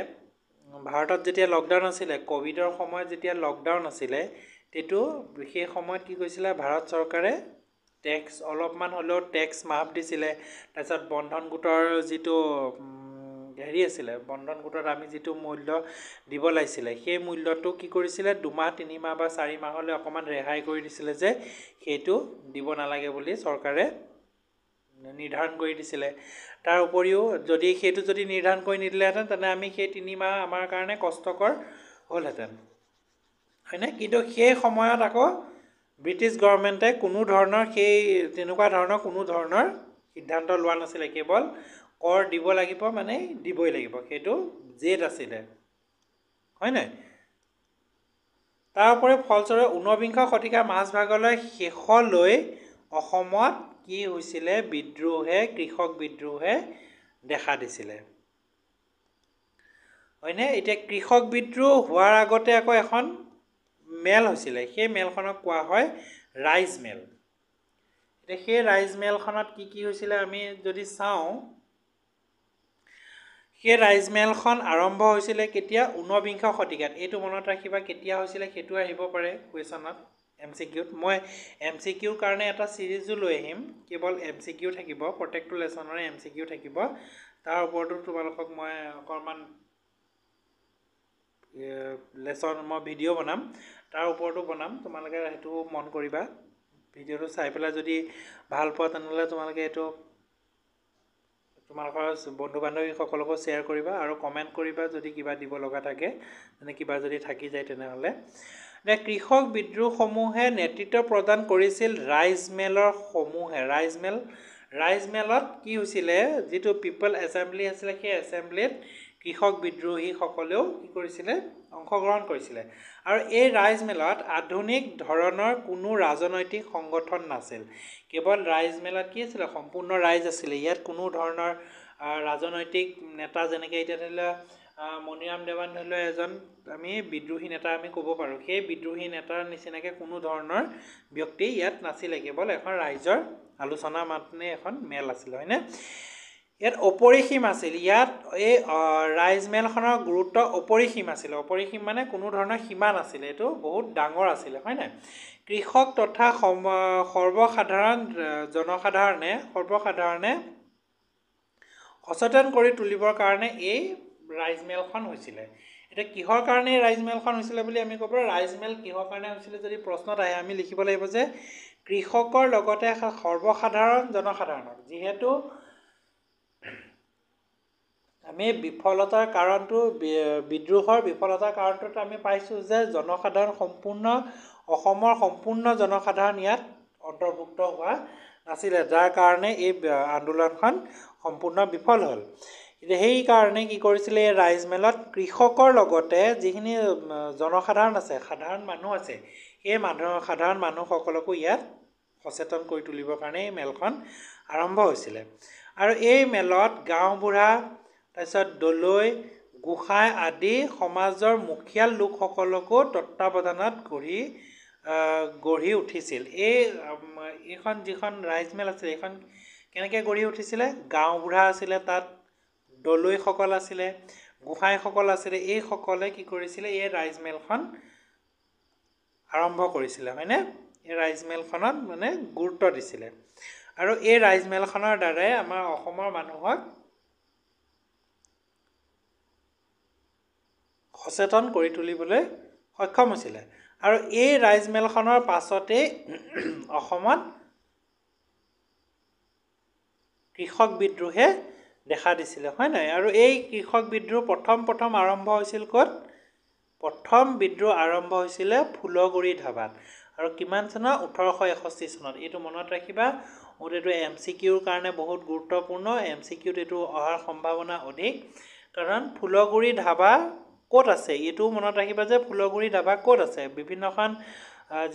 ভাৰতত যেতিয়া লকডাউন আছিলে কোভিডৰ সময়ত যেতিয়া লকডাউন আছিলে সেইটো সেই সময়ত কি কৰিছিলে ভাৰত চৰকাৰে টেক্স অলপমান হ'লেও টেক্স মাফ দিছিলে তাৰপিছত বন্ধন গোটৰ যিটো হেৰি আছিলে বন্ধন গোটত আমি যিটো মূল্য দিব লাগিছিলে সেই মূল্যটো কি কৰিছিলে 2 মাহ 3 মাহ বা 4 মাহলৈ অকণমান ৰেহাই কৰি দিছিলে যে সেইটো দিব নালাগে বুলি চৰকাৰে নিৰ্ধাৰণ কৰি দিছিলে তাৰ উপৰিও যদি সেইটো যদি নিৰ্ধাৰণ কৰি নিদিলেহেঁতেন তেনে আমি সেই 3 মাহ আমাৰ কাৰণে কষ্টকৰ হ'লহেঁতেন হয়নে কিন্তু সেই সময়ত আকৌ ব্ৰিটিছ গভৰ্ণমেণ্টে তেনেকুৱা ধৰণৰ কোনো ধৰণৰ সিদ্ধান্ত লোৱা নাছিলে কেৱল কৰ দিব লাগিব মানে দিবই লাগিব সেইটো জেদ আছিলে হয় নাই তাৰ উপৰি ফলস্বৰূপে ঊনবিংশ শতিকাৰ মাজভাগলৈ শেষলৈ অসমত কি হৈছিলে কৃষক বিদ্ৰোহে দেখা দিছিলে হয়নে এতিয়া কৃষক বিদ্ৰোহ হোৱাৰ আগতে আকৌ এখন মেল হৈছিলে সেই মেলখনক কোৱা হয় ৰাইজ মেল এতিয়া সেই ৰাইজ মেলখনত কি হৈছিলে আমি যদি চাওঁ সেই ৰাইজ মেলখন আৰম্ভ হৈছিলে কেতিয়া ঊনবিংশ শতিকাত এইটো মনত ৰাখিবা কেতিয়া হৈছিলে সেইটো আহিব পাৰে কুৱেশ্যনত MCQত মই MCQৰ কাৰণে এটা চিৰিজো লৈ আহিম কেৱল MCQ থাকিব প্ৰত্যেকটো লেছনৰে MCQ থাকিব তাৰ ওপৰতো তোমালোকক মই অকণমান লেছন মই ভিডিঅ' বনাম তাৰ ওপৰতো বনাম তোমালোকে সেইটো মন কৰিবা ভিডিঅ'টো চাই পেলাই যদি ভাল পোৱা তেনেহ'লে তোমালোকে এইটো তোমালোকৰ বন্ধু বান্ধৱীসকলকো শ্বেয়াৰ কৰিবা আৰু কমেণ্ট কৰিবা যদি কিবা দিব লগা থাকে মানে কিবা যদি থাকি যায় তেনেহ'লে কৃষক বিদ্ৰোহসমূহে নেতৃত্ব প্ৰদান কৰিছিল ৰাইজ মেলত কি হৈছিলে যিটো পিপল এছেম্বলি আছিলে সেই এছেম্বলিত কৃষক বিদ্ৰোহীসকলেও কি কৰিছিলে অংশগ্ৰহণ কৰিছিলে আৰু এই ৰাইজ মেলত আধুনিক ধৰণৰ কোনো ৰাজনৈতিক সংগঠন নাছিল কেৱল ৰাইজ মেলত কি আছিলে সম্পূৰ্ণ ৰাইজ আছিলে ইয়াত কোনো ধৰণৰ ৰাজনৈতিক নেতা যেনেকৈ এতিয়া ধৰি লওক মণিৰাম দেৱান ধৰি লওক এজন আমি বিদ্ৰোহী নেতা আমি ক'ব পাৰোঁ সেই বিদ্ৰোহী নেতাৰ নিচিনাকৈ কোনো ধৰণৰ ব্যক্তি ইয়াত নাছিলে কেৱল এখন ৰাইজৰ আলোচনা মানে এখন মেল আছিলে হয়নে ইয়াত অপৰিসীম আছিল ইয়াত এই ৰাইজ মেলখনৰ গুৰুত্ব অপৰিসীম মানে কোনো ধৰণৰ সীমা নাছিলে এইটো বহুত ডাঙৰ আছিলে হয় নাই কৃষক তথা জনসাধাৰণে সচেতন কৰি তুলিবৰ কাৰণে এই ৰাইজ মেলখন হৈছিলে এতিয়া কিহৰ কাৰণে ৰাইজ মেলখন হৈছিলে বুলি আমি ক'ব পাৰোঁ ৰাইজ মেল কিহৰ কাৰণে হৈছিলে যদি প্ৰশ্নত আহে আমি লিখিব লাগিব যে কৃষকৰ লগতে জনসাধাৰণক যিহেতু আমি বিদ্ৰোহৰ বিফলতাৰ কাৰণটোত আমি পাইছোঁ যে অসমৰ সম্পূৰ্ণ জনসাধাৰণ ইয়াত অন্তৰ্ভুক্ত হোৱা নাছিলে যাৰ কাৰণে এই আন্দোলনখন সম্পূৰ্ণ বিফল হ'ল এতিয়া সেইকাৰণে কি কৰিছিলে এই ৰাইজ মেলত কৃষকৰ লগতে যিখিনি জনসাধাৰণ আছে সাধাৰণ মানুহ আছে সেই সাধাৰণ মানুহসকলকো ইয়াত সচেতন কৰি তুলিবৰ কাৰণে এই মেলখন আৰম্ভ হৈছিলে আৰু এই মেলত গাঁওবুঢ়া তাৰপিছত দলৈ গোসাঁই আদি সমাজৰ মুখীয়াল লোকসকলকো তত্ত্বাৱধানত গঢ়ি উঠিছিল এইখন যিখন ৰাইজ মেল আছিলে এইখন কেনেকৈ গঢ়ি উঠিছিলে গাঁওবুঢ়া আছিলে তাত দলৈসকল আছিলে গোহাঁইসকল আছিলে, এইসকলে কি কৰিছিলে, এই ৰাইজমেলখন আৰম্ভ কৰিছিলে, হয়নে? এই ৰাইজমেলখনত মানে গুৰুত্ব দিছিলে। আৰু এই ৰাইজমেলখনৰ দ্বাৰাই আমাৰ অসমৰ মানুহক সচেতন কৰি তুলিবলৈ সক্ষম হৈছিলে। আৰু এই ৰাইজমেলখনৰ পাছতেই অসমত কৃষক বিদ্ৰোহে দেখা দিছিলে, হয় নাই? আৰু এই কৃষক বিদ্ৰোহ প্ৰথম আৰম্ভ হৈছিল ক'ত? প্ৰথম বিদ্ৰোহ আৰম্ভ হৈছিলে ফুলগুৰি ধাবাত। আৰু কিমান চনত? 1861 চনত। এইটো মনত ৰাখিবা, এইটো MCQৰ কাৰণে বহুত গুৰুত্বপূৰ্ণ। MCQত এইটো অহাৰ সম্ভাৱনা অধিক, কাৰণ ফুলগুৰি ধাবা ক'ত আছে এইটো মনত ৰাখিবা যে ফুলগুৰি ধাবা ক'ত আছে। বিভিন্নখন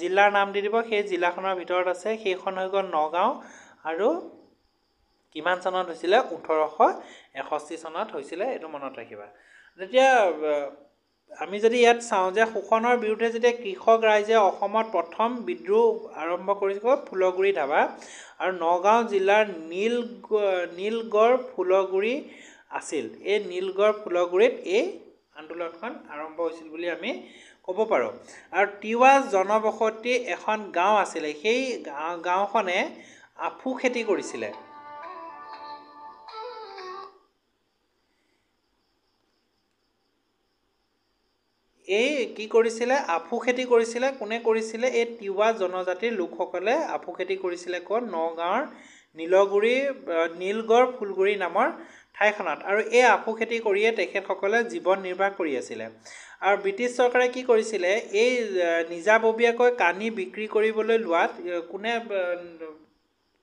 জিলাৰ নাম দি দিব, সেই জিলাখনৰ ভিতৰত আছে। সেইখন হৈ গ'ল নগাঁও। আৰু কিমান চনত হৈছিলে? 1861 চনত হৈছিলে, এইটো মনত ৰাখিবা। যেতিয়া আমি যদি ইয়াত চাওঁ যে শোষণৰ বিৰুদ্ধে যেতিয়া কৃষক ৰাইজে অসমত প্ৰথম বিদ্ৰোহ আৰম্ভ কৰিছিল ফুলগুৰি ধাবা, আৰু নগাঁও জিলাৰ নীলগড় ফুলগুৰি আছিল। এই নীলগড় ফুলগুৰিত এই আন্দোলনখন আৰম্ভ হৈছিল বুলি আমি ক'ব পাৰোঁ। আৰু তিৱা জনবসতি এখন গাঁও আছিলে, সেই গাঁওখনে আফু খেতি কৰিছিলে। এই কি কৰিছিলে? আফু খেতি কৰিছিলে। কোনে কৰিছিলে? এই তিৱা জনজাতিৰ লোকসকলে আফু খেতি কৰিছিলে ক'ত? নগাঁৱৰ নীলগড় ফুলগুৰি নামৰ ঠাইখনত। আৰু এই আফু খেতি কৰিয়ে তেখেতসকলে জীৱন নিৰ্বাহ কৰি আছিলে। আৰু ব্ৰিটিছ চৰকাৰে কি কৰিছিলে? এই নিজাববীয়াকৈ কানি বিক্ৰী কৰিবলৈ লোৱাত, কোনে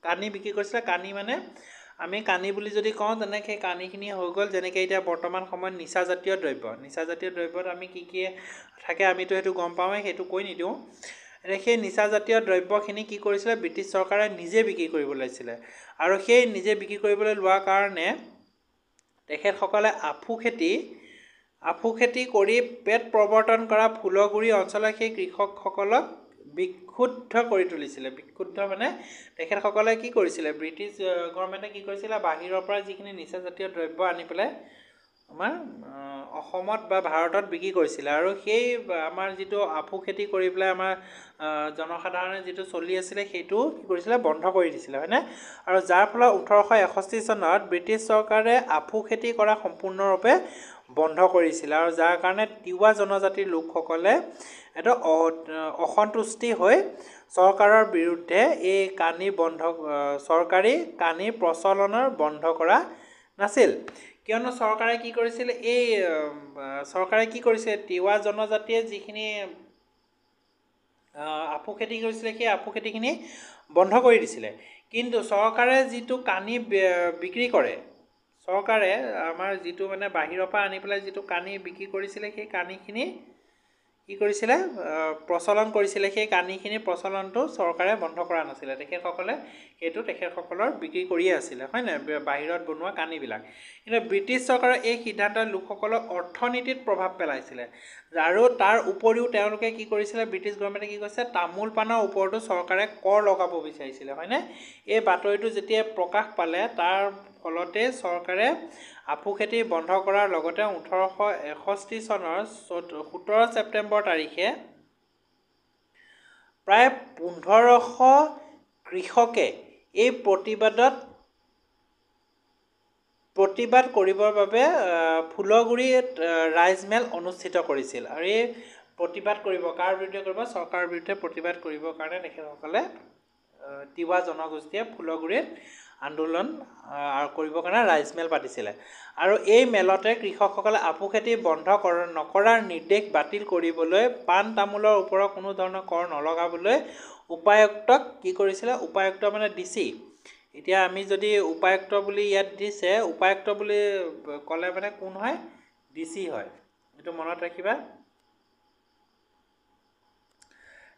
কানি বিক্ৰী কৰিছিলে? কানি মানে আমি কানি বুলি যদি কওঁ, তেনে সেই কানিখিনি হৈ গ'ল যেনেকৈ এতিয়া বৰ্তমান সময়ত নিচাজাতীয় দ্ৰব্য। নিচাজাতীয় দ্ৰব্যত আমি কি থাকে আমিতো সেইটো গম পাওঁৱেই, সেইটো কৈ নিদিওঁ। সেই নিচাজাতীয় দ্ৰব্যখিনি কি কৰিছিলে? ব্ৰিটিছ চৰকাৰে নিজে বিক্ৰী কৰিব লাগিছিলে। আৰু সেই নিজে বিক্ৰী কৰিবলৈ লোৱাৰ কাৰণে তেখেতসকলে আফু খেতি কৰি পেট প্ৰৱৰ্তন কৰা ফুলগুৰি অঞ্চলৰ সেই কৃষকসকলক বিক্ষুব্ধ কৰি তুলিছিলে। বিক্ষুব্ধ মানে তেখেতসকলে কি কৰিছিলে? ব্ৰিটিছ গভৰ্ণমেণ্টে কি কৰিছিলে? বাহিৰৰ পৰা যিখিনি নিচাজাতীয় দ্ৰব্য আনি পেলাই আমাৰ অসমত বা ভাৰতত বিক্ৰী কৰিছিলে। আৰু সেই আমাৰ যিটো আফু খেতি কৰি পেলাই আমাৰ জনসাধাৰণে যিটো চলি আছিলে, সেইটো কি কৰিছিলে? বন্ধ কৰি দিছিলে, হয়নে? আৰু যাৰ ফলত 1861 চনত ব্ৰিটিছ চৰকাৰে আফু খেতি কৰা সম্পূৰ্ণৰূপে বন্ধ কৰিছিলে। আৰু যাৰ কাৰণে তিৱা জনজাতিৰ লোকসকলে এটা অসন্তুষ্টি হৈ চৰকাৰৰ বিৰুদ্ধে এই চৰকাৰী কানি প্ৰচলনৰ বন্ধ কৰা নাছিল। কিয়নো চৰকাৰে কি কৰিছিল? তিৱা জনজাতিয়ে যিখিনি আফু খেতি কৰিছিলে, সেই আফু খেতিখিনি বন্ধ কৰি দিছিলে। কিন্তু চৰকাৰে যিটো কানি বিক্ৰী কৰে, চৰকাৰে আমাৰ যিটো মানে বাহিৰৰ পৰা আনি পেলাই যিটো কানি বিক্ৰী কৰিছিলে, সেই কানিখিনি কি কৰিছিলে? প্ৰচলন কৰিছিলে। সেই কানিখিনি প্ৰচলনটো চৰকাৰে বন্ধ কৰা নাছিলে। তেখেতসকলে সেইটো তেখেতসকলৰ বিক্ৰী কৰিয়ে আছিলে, হয় নাই? বাহিৰত বনোৱা কানিবিলাক। কিন্তু ব্ৰিটিছ চৰকাৰৰ এই সিদ্ধান্তই লোকসকলৰ অৰ্থনীতিত প্ৰভাৱ পেলাইছিলে। আৰু তাৰ উপৰিও তেওঁলোকে কি কৰিছিলে? ব্ৰিটিছ গভৰ্ণমেণ্টে কি কৰিছে? তামোল পাণৰ ওপৰতো চৰকাৰে কৰ লগাব বিচাৰিছিলে, হয়নে? এই বাতৰিটো যেতিয়া প্ৰকাশ পালে, তাৰ ফলতে চৰকাৰে আফু খেতি বন্ধ কৰাৰ লগতে 1861 চনৰ 17 ছেপ্টেম্বৰ তাৰিখে প্ৰায় 1500 কৃষকে এই প্ৰতিবাদ কৰিবৰ বাবে ফুলগুৰিত ৰাইজমেল অনুষ্ঠিত কৰিছিল। আৰু এই প্ৰতিবাদ কৰিব কাৰ বিৰুদ্ধে কৰিব? চৰকাৰৰ বিৰুদ্ধে প্ৰতিবাদ কৰিবৰ কাৰণে তেখেতসকলে তিৱা জনগোষ্ঠীয়ে ফুলগুৰিত আন্দোলন কৰিবৰ কাৰণে ৰাইজমেল পাতিছিলে। আৰু এই মেলতে কৃষকসকলে আফু খেতি বন্ধ নকৰাৰ নিৰ্দেশ বাতিল কৰিবলৈ, পাণ তামোলৰ ওপৰত কোনো ধৰণৰ কৰ নলগাবলৈ উপায়ুক্তক কি কৰিছিলে? উপায়ুক্ত মানে DC। এতিয়া আমি যদি উপায়ুক্ত বুলি ইয়াত দিছে, উপায়ুক্ত বুলি ক'লে মানে কোন হয়? DC হয়। এইটো মনত ৰাখিবা,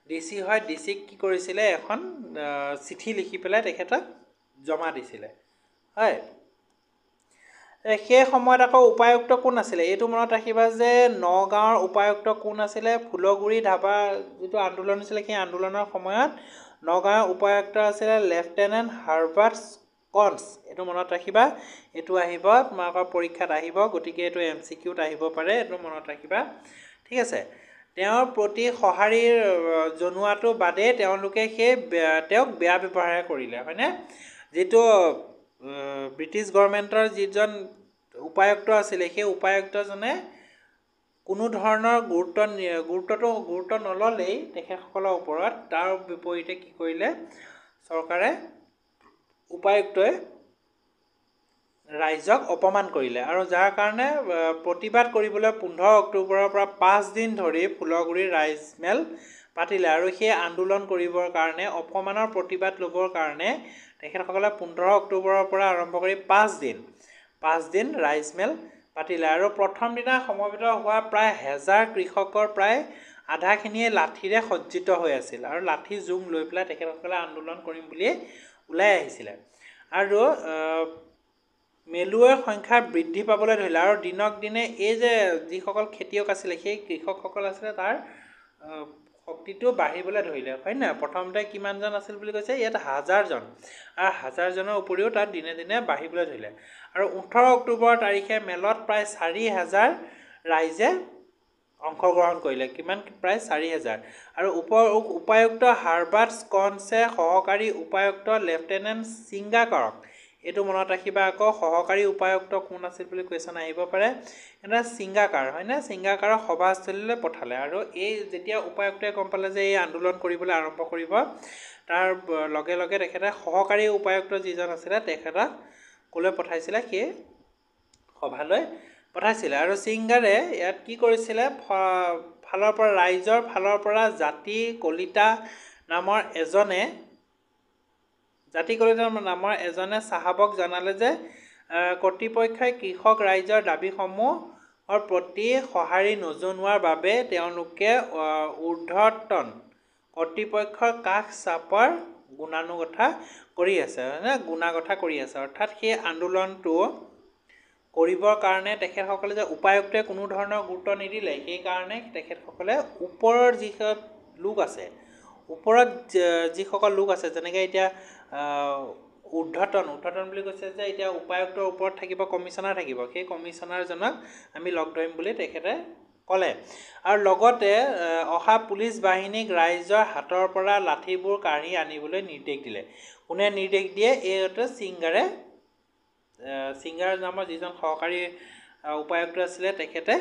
DC হয়। DCক কি কৰিছিলে? এখন চিঠি লিখি পেলাই তেখেতক জমা দিছিলে, হয়। সেই সময়ত আকৌ উপায়ুক্ত কোন আছিলে? এইটো মনত ৰাখিবা যে নগাঁৱৰ উপায়ুক্ত কোন আছিলে? ফুলগুৰি ধাবা যিটো আন্দোলন হৈছিলে, সেই আন্দোলনৰ সময়ত নগাঁৱৰ উপায়ুক্ত আছিলে লেফটেনেণ্ট হাৰ্বাৰ্ট কনছ এইটো মনত ৰাখিবা এইটো আহিব তোমালোকৰ পৰীক্ষাত আহিব গতিকে এইটো MCQত আহিব পাৰে এইটো মনত ৰাখিবা ঠিক আছে তেওঁৰ প্ৰতি সঁহাৰি জনোৱাটো বাদে তেওঁলোকে তেওঁক বেয়া ব্যৱহাৰ কৰিলে হয়নে যেটো ব্ৰিটিছ গভৰ্ণমেণ্টৰ যিজন উপায়ুক্ত আছিলে সেই উপায়ুক্তজনে কোনো ধৰণৰ গুৰুত্ব নললেই তেখেতসকলৰ ওপৰত তাৰ বিপৰীতে কি কৰিলে চৰকাৰে উপায়ুক্তই ৰাইজক অপমান কৰিলে আৰু যাৰ কাৰণে প্ৰতিবাদ কৰিবলৈ 15 অক্টোবৰৰ পৰা 5 দিন ধৰি ফুলগুৰিৰ ৰাইজমেল পাতিলে আৰু সেই আন্দোলন কৰিবৰ কাৰণে অপমানৰ প্ৰতিবাদ ল'বৰ কাৰণে তেখেতসকলে 15 অক্টোবৰৰ পৰা আৰম্ভ কৰি 5 দিন ৰাইজমেল পাতিলে আৰু প্ৰথম দিনা সমবেত হোৱা প্ৰায় 1000 কৃষকৰ প্ৰায় আধাখিনিয়ে লাঠিৰে সজ্জিত হৈ আছিল আৰু লাঠি জোং লৈ পেলাই তেখেতসকলে আন্দোলন কৰিম বুলি ওলাই আহিছিলে আৰু মেলুৱৈৰ সংখ্যা বৃদ্ধি পাবলৈ ধৰিলে আৰু দিনক দিনে এই যে যিসকল খেতিয়ক আছিলে সেই কৃষকসকল আছিলে তাৰ শক্তিটো বাঢ়িবলৈ ধৰিলে হয় না প্ৰথমতে কিমানজন আছিল বুলি কৈছে ইয়াত 1000 জন আৰু 1000 জনৰ উপৰিও তাত দিনে দিনে বাঢ়িবলৈ ধৰিলে আৰু 18 অক্টোবৰ তাৰিখে মেলত প্ৰায় 4000 ৰাইজে অংশগ্ৰহণ কৰিলে কিমান প্ৰায় 4000 আৰু উপায়ুক্ত হাৰবাৰ্ট স্কনছে সহকাৰী উপায়ুক্ত লেফটেনেণ্ট সিংগাকাৰক এইটো মনত ৰাখিবা আকৌ সহকাৰী উপায়ুক্ত কোন আছিল বুলি কোৱেশ্যন আহিব পাৰে এটা সিংগাকাৰ হয় না সিংগাকাৰক সভাস্থলীলৈ পঠালে আৰু এই যেতিয়া উপায়ুক্তই গম পালে যে এই আন্দোলন কৰিবলৈ আৰম্ভ কৰিব তাৰ লগে লগে তেখেতে সহকাৰী উপায়ুক্ত যিজন আছিলে তেখেতক কলৈ পঠাইছিলে সেই সভালৈ পঠাইছিলে আৰু সিংগাৰে ইয়াত কি কৰিছিলে ফালৰ পৰা ৰাইজৰ ফালৰ পৰা জাতি কলিতা নামৰ এজনে সাহাবক জনালে যে কৰ্তৃপক্ষই কৃষক ৰাইজৰ দাবীসমূহৰ প্ৰতি সঁহাৰি নজনোৱাৰ বাবে তেওঁলোকে ঊৰ্ধ্বতন কৰ্তৃপক্ষৰ কাষ চাপৰ গুণাগথা কৰি আছে অৰ্থাৎ সেই আন্দোলনটো কৰিবৰ কাৰণে তেখেতসকলে যে উপায়ুক্তই কোনো ধৰণৰ গুৰুত্ব নিদিলে সেই কাৰণে তেখেতসকলে ওপৰৰ যিসকল লোক আছে যেনেকৈ এতিয়া ঊৰ্ধ্বতন বুলি কৈছে যে এতিয়া উপায়ুক্তৰ ওপৰত থাকিব কমিশনাৰ থাকিব সেই কমিশনাৰজনক আমি লগ ধৰিম বুলি তেখেতে ক'লে আৰু লগতে অহা পুলিচ বাহিনীক ৰাইজৰ হাতৰ পৰা লাঠিবোৰ কাঢ়ি আনিবলৈ নিৰ্দেশ দিলে কোনে নিৰ্দেশ দিয়ে এইটো সিংগাৰ নামৰ যিজন সহকাৰী উপায়ুক্ত আছিলে তেখেতে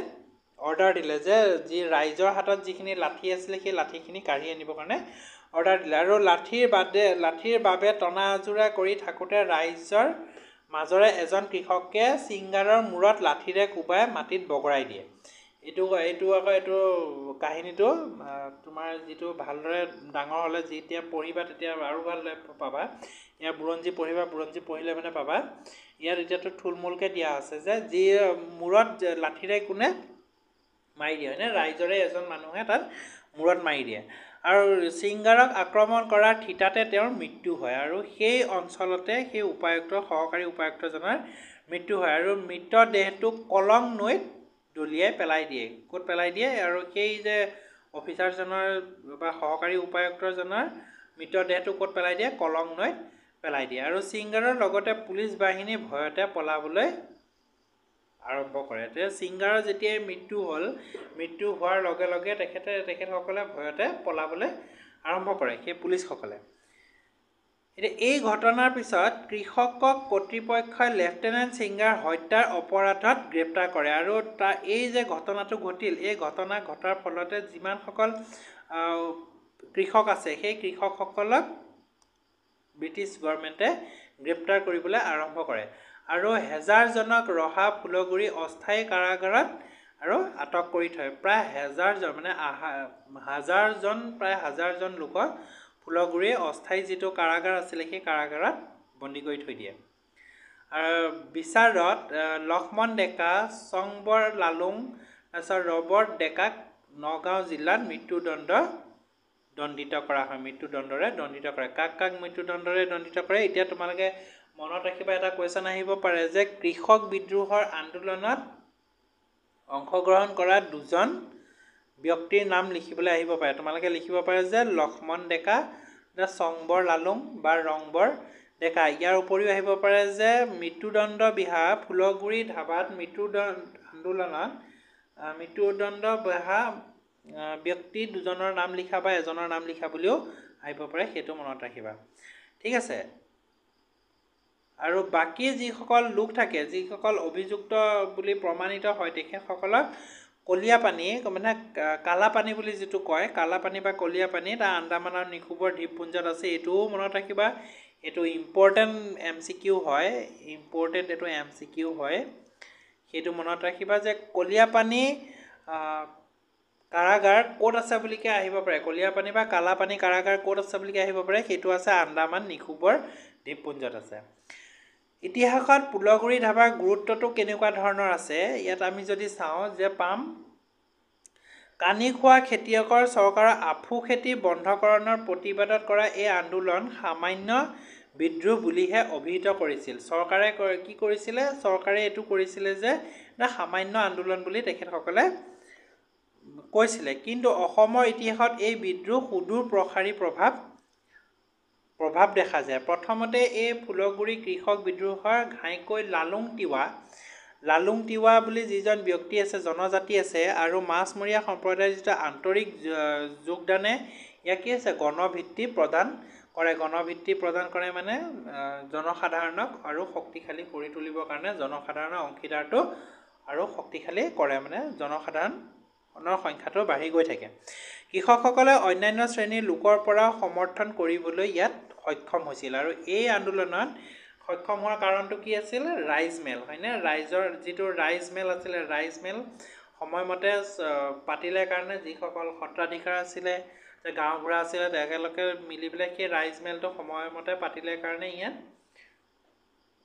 অৰ্ডাৰ দিলে যে যি ৰাইজৰ হাতত যিখিনি লাঠি আছিলে সেই লাঠিখিনি কাঢ়ি আনিবৰ কাৰণে অৰ্ডাৰ দিলে আৰু লাঠিৰ বাবে টনা আজোৰা কৰি থাকোঁতে ৰাইজৰ মাজৰে এজন কৃষকে সিংগাৰৰ মূৰত লাঠিৰে কোবাই মাটিত বগৰাই দিয়ে এইটো কাহিনীটো তোমাৰ যিটো ভালদৰে ডাঙৰ হ'লে যেতিয়া পঢ়িবা তেতিয়া আৰু ভালদৰে পাবা ইয়াৰ বুৰঞ্জী পঢ়িলে মানে পাবা ইয়াত এতিয়াতো থুলমূলকৈ দিয়া আছে যে যি মূৰত লাঠিৰে কোনে মাৰি দিয়ে হয়নে ৰাইজৰে এজন মানুহে তাত মূৰত মাৰি দিয়ে আৰু সিংগাৰক আক্ৰমণ কৰাৰ থিতাতে তেওঁৰ মৃত্যু হয় আৰু সেই অঞ্চলতে সেই সহকাৰী উপায়ুক্তজনৰ মৃত্যু হয় আৰু মৃতদেহটো কলং নৈত দলিয়াই পেলাই দিয়ে ক'ত পেলাই দিয়ে আৰু সেই যে অফিচাৰজনৰ বা সহকাৰী উপায়ুক্তজনৰ মৃতদেহটো ক'ত পেলাই দিয়ে কলং নৈত পেলাই দিয়ে আৰু সিংগাৰৰ লগতে পুলিচ বাহিনী ভয়তে পলাবলৈ আৰম্ভ কৰে সিংগাৰৰ যেতিয়াই মৃত্যু হোৱাৰ লগে লগে তেখেতসকলে ভয়তে পলাবলৈ আৰম্ভ কৰে সেই পুলিচসকলে এতিয়া এই ঘটনাৰ পিছত কৃষকক কৰ্তৃপক্ষই লেফটেনেণ্ট সিংগাৰ হত্যাৰ অপৰাধত গ্ৰেপ্তাৰ কৰে আৰু এই যে ঘটনাটো ঘটিল এই ঘটনা ঘটাৰ ফলতে যিমানসকল কৃষক আছে সেই কৃষকসকলক ব্ৰিটিছ গভৰ্ণমেণ্টে গ্ৰেপ্তাৰ কৰিবলৈ আৰম্ভ কৰে আৰু 1000 জনক ৰহা ফুলগুৰি অস্থায়ী কাৰাগাৰত আৰু আটক কৰি থয় প্ৰায় 1000 জন মানে প্ৰায় 1000 জন লোকক ফুলগুৰি অস্থায়ী যিটো কাৰাগাৰ আছিলে সেই কাৰাগাৰত বন্দী কৰি থৈ দিয়ে আৰু বিচাৰত লক্ষ্মণ ডেকা চংবৰ লালুং তাৰপিছত ৰবৰ্ট ডেকাক নগাঁও জিলাত দণ্ডিত কৰা হয় মৃত্যুদণ্ডৰে দণ্ডিত কৰে কাক মৃত্যুদণ্ডৰে দণ্ডিত কৰে এতিয়া তোমালোকে মনত ৰাখিবা এটা কুৱেশ্যন আহিব পাৰে যে কৃষক বিদ্ৰোহৰ আন্দোলনত অংশগ্ৰহণ কৰা দুজন ব্যক্তিৰ নাম লিখিবলৈ আহিব পাৰে তোমালোকে লিখিব পাৰে যে লক্ষ্মণ ডেকা চংবৰ লালুং বা ৰংবৰ ডেকা। ইয়াৰ উপৰিও আহিব পাৰে যে মৃত্যুদণ্ড বিহা ফুলগুৰি ধাবাত মৃত্যুদণ্ড বিহা ব্যক্তি দুজনৰ নাম লিখা বা এজনৰ নাম লিখা বুলিও আহিব পাৰে, সেইটো মনত ৰাখিবা। ঠিক আছে। আৰু বাকী যিসকল লোক থাকে, যিসকল অভিযুক্ত বুলি প্ৰমাণিত হয়, তেখেতসকলক কলীয়া পানী মানে কালা পানী বুলি যিটো কয়, কালা পানী বা কলীয়া পানী তাৰ আন্দামান আৰু নিকোবৰ দ্বীপপুঞ্জত আছে, এইটোও মনত ৰাখিবা। এইটো ইম্পৰ্টেণ্ট MCQ হয়, এইটো MCQ হয়, সেইটো মনত ৰাখিবা যে কলীয়া পানী কাৰাগাৰ ক'ত আছে বুলিকে আহিব পাৰে, কলীয়া পানী বা কালা পানী কাৰাগাৰ ক'ত আছে বুলিকে আহিব পাৰে, সেইটো আছে আন্দামান নিকোবৰ দ্বীপপুঞ্জত আছে। ইতিহাসত ফুলগুৰি ধাবাৰ গুৰুত্বটো কেনেকুৱা ধৰণৰ আছে, ইয়াত আমি যদি চাওঁ যে পাম কানি খোৱা খেতিয়কৰ চৰকাৰৰ আফু খেতি বন্ধকৰণৰ প্ৰতিবাদত কৰা এই আন্দোলন সামান্য বিদ্ৰোহ বুলিহে অভিহিত কৰিছিল। চৰকাৰে কি কৰিছিলে, চৰকাৰে এইটো কৰিছিলে যে এটা সামান্য আন্দোলন বুলি তেখেতসকলে কৈছিলে। কিন্তু অসমৰ ইতিহাসত এই বিদ্ৰোহ সুদূৰ প্ৰসাৰী প্ৰভাৱ দেখা যায়। প্ৰথমতে এই ফুলগুৰি কৃষক বিদ্ৰোহৰ ঘাইকৈ লালুং তিৱা বুলি যিজন ব্যক্তি আছে, জনজাতি আছে, আৰু মাছমৰীয়া সম্প্ৰদায়ৰ যিটো আন্তৰিক যোগদানে ইয়াক কি আছে গণভিত্তি প্ৰদান কৰে মানে জনসাধাৰণক আৰু শক্তিশালী কৰি তুলিবৰ কাৰণে জনসাধাৰণৰ অংশীদাৰটো আৰু শক্তিশালী কৰে, মানে জনসাধাৰণৰ সংখ্যাটো বাঢ়ি গৈ থাকে। কৃষকসকলে অন্যান্য শ্ৰেণীৰ লোকৰ পৰা সমৰ্থন কৰিবলৈ ইয়াত সক্ষম হৈছিল। আৰু এই আন্দোলনত সক্ষম হোৱাৰ কাৰণটো কি আছিল, ৰাইজমেল, হয়নে? ৰাইজৰ যিটো ৰাইজমেল আছিলে, ৰাইজমেল সময়মতে পাতিলে কাৰণে যিসকল সত্ৰাধিকাৰ আছিলে, গাঁওবুঢ়া আছিলে, তেখেতলোকে মিলি পেলাই সেই ৰাইজমেলটো সময়মতে পাতিলে কাৰণে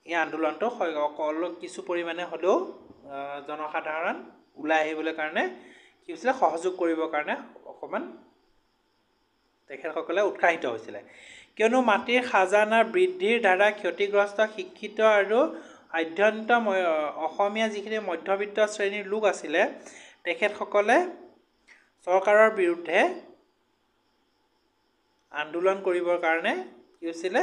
এই আন্দোলনটো অলপ কিছু পৰিমাণে হ'লেও জনসাধাৰণ ওলাই আহিবলৈ কাৰণে কি হৈছিলে, সহযোগ কৰিবৰ কাৰণে অকণমান তেখেতসকলে উৎসাহিত হৈছিলে। কিয়নো মাটিৰ খাজানা বৃদ্ধিৰ দ্বাৰা ক্ষতিগ্ৰস্ত শিক্ষিত আৰু আদ্যন্ত অসমীয়া যিখিনি মধ্যবিত্ত শ্ৰেণীৰ লোক আছিলে, তেখেতসকলে চৰকাৰৰ বিৰুদ্ধে আন্দোলন কৰিবৰ কাৰণে কি হৈছিলে,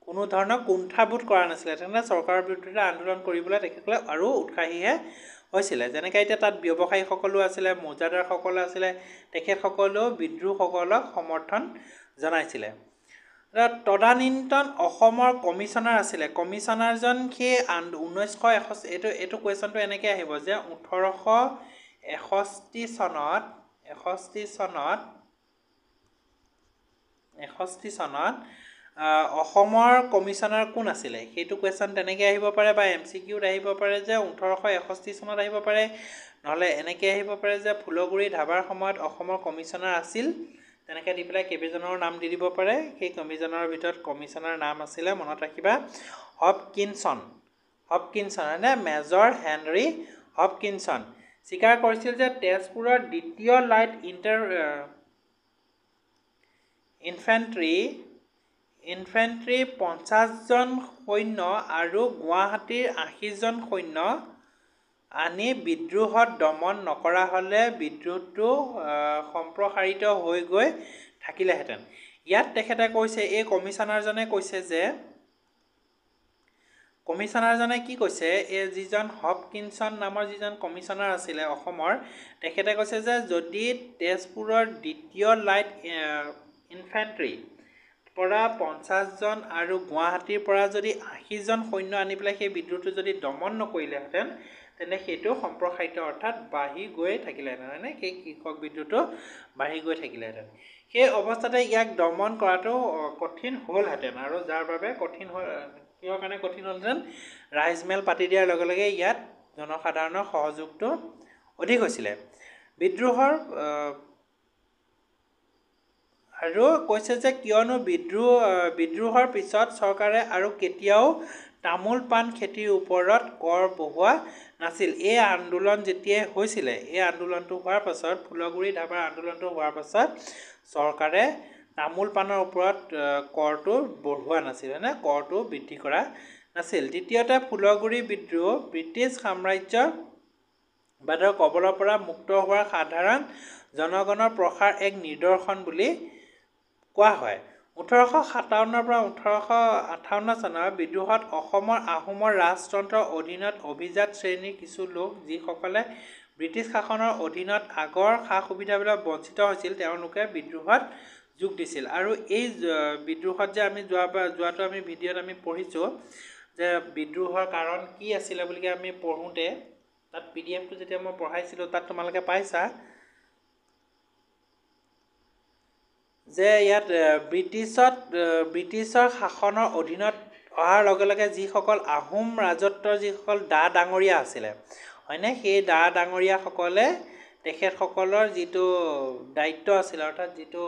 কোনো ধৰণৰ কুণ্ঠাবোধ কৰা নাছিলে। তেনেহ'লে চৰকাৰৰ বিৰুদ্ধে আন্দোলন কৰিবলৈ তেখেতসকলে আৰু উৎসাহীহে হৈছিলে। যেনেকৈ এতিয়া তাত ব্যৱসায়ীসকলো আছিলে, মৌজাদাৰসকলো আছিলে, তেখেতসকলেও বিদ্ৰোহসকলক সমৰ্থন জনাইছিলে। তদানীন্তন অসমৰ কমিশ্যনাৰ আছিলে, কমিশ্যনাৰজন সেই 1961 এইটো কুৱেশ্যনটো এনেকৈ আহিব যে 1861 চনত অসমৰ কমিশ্যনাৰ কোন আছিলে, সেইটো কুৱেশ্যন তেনেকৈ আহিব পাৰে, বা MCQত আহিব পাৰে যে 1861 চনত আহিব পাৰে, নহ'লে এনেকৈ আহিব পাৰে যে ফুলগুৰি ধাবাৰ সময়ত অসমৰ কমিশ্যনাৰ আছিল, তেনেকৈ দি পেলাই কেইবাজনৰ নাম দি দিব পাৰে। সেই কমিশ্যনাৰৰ ভিতৰত কমিশ্যনাৰ নাম আছিলে, মনত ৰাখিবা, হপকিনছন, হয়নে? মেজৰ হেনৰী হপকিনছন স্বীকাৰ কৰিছিল যে তেজপুৰৰ দ্বিতীয় লাইট ইনফেণ্ট্ৰি 50জন সৈন্য আৰু গুৱাহাটীৰ 80জন সৈন্য আনি বিদ্ৰোহত দমন নকৰা হ'লে বিদ্ৰোহটো সম্প্ৰসাৰিত হৈ গৈ থাকিলেহেঁতেন। ইয়াত তেখেতে কৈছে, এই কমিশ্যনাৰজনে কৈছে যে, কমিশ্যনাৰজনে কি কৈছে, এই যিজন হপকিনছন নামৰ যিজন কমিশ্যনাৰ আছিলে অসমৰ, তেখেতে কৈছে যে যদি তেজপুৰৰ দ্বিতীয় লাইট ইনফেণ্ট্ৰি পৰা 50জন আৰু গুৱাহাটীৰ পৰা যদি 80জন সৈন্য আনি পেলাই সেই বিদ্ৰোহটো যদি দমন নকৰিলেহেঁতেন, তেন্তে সেইটো সম্প্ৰসাৰিত অৰ্থাৎ বাঢ়ি গৈ থাকিলেহেঁতেন, হয়নে? সেই কৃষক বিদ্ৰোহটো বাঢ়ি গৈ থাকিলেহেঁতেন। সেই অৱস্থাতে ইয়াক দমন কৰাটো কঠিন হ'লহেঁতেন, আৰু যাৰ বাবে কিহৰ কাৰণে কঠিন হ'লহেঁতেন, ৰাইজমেল পাতি দিয়াৰ লগে লগে ইয়াত জনসাধাৰণৰ সহযোগটো অধিক হৈছিলে। আৰু কৈছে যে কিয়নো বিদ্ৰোহৰ পিছত চৰকাৰে আৰু কেতিয়াও তামোল পাণ খেতিৰ ওপৰত কৰ বহোৱা নাছিল। এই আন্দোলন যেতিয়াই হৈছিলে, এই আন্দোলনটো হোৱাৰ পাছত, ফুলগুৰি ধাবাৰ আন্দোলনটো হোৱাৰ পাছত চৰকাৰে তামোল পাণৰ ওপৰত কৰটো বঢ়োৱা নাছিল, হয়নে? কৰটো বৃদ্ধি কৰা নাছিল। দ্বিতীয়তে ফুলগুৰি বিদ্ৰোহ ব্ৰিটিছ সাম্ৰাজ্যবাদৰ কবলৰ পৰা মুক্ত হোৱাৰ সাধাৰণ জনগণৰ প্ৰসাৰ এক নিদৰ্শন বুলি কোৱা হয়। 1857 পৰা 1858 চনৰ বিদ্ৰোহত অসমৰ আহোমৰ ৰাজতন্ত্ৰৰ অধীনত অভিজাত শ্ৰেণীৰ কিছু লোক যিসকলে ব্ৰিটিছ শাসনৰ অধীনত আগৰ সা সুবিধাবিলাক বঞ্চিত হৈছিল তেওঁলোকে বিদ্ৰোহত যোগ দিছিল আৰু এই বিদ্ৰোহত যে আমি যোৱাটো আমি ভিডিঅ'ত আমি পঢ়িছোঁ যে বিদ্ৰোহৰ কাৰণ কি আছিলে বুলি আমি পঢ়োঁতে তাত পিডিএফটো যেতিয়া মই পঢ়াইছিলোঁ তাত তোমালোকে পাইছা যে ইয়াত ব্ৰিটিছৰ শাসনৰ অধীনত অহাৰ লগে লগে যিসকল আহোম ৰাজত্বৰ যিসকল ডাঙৰীয়া আছিলে হয়নে সেই ডাঙৰীয়াসকলে তেখেতসকলৰ যিটো দায়িত্ব আছিলে অৰ্থাৎ যিটো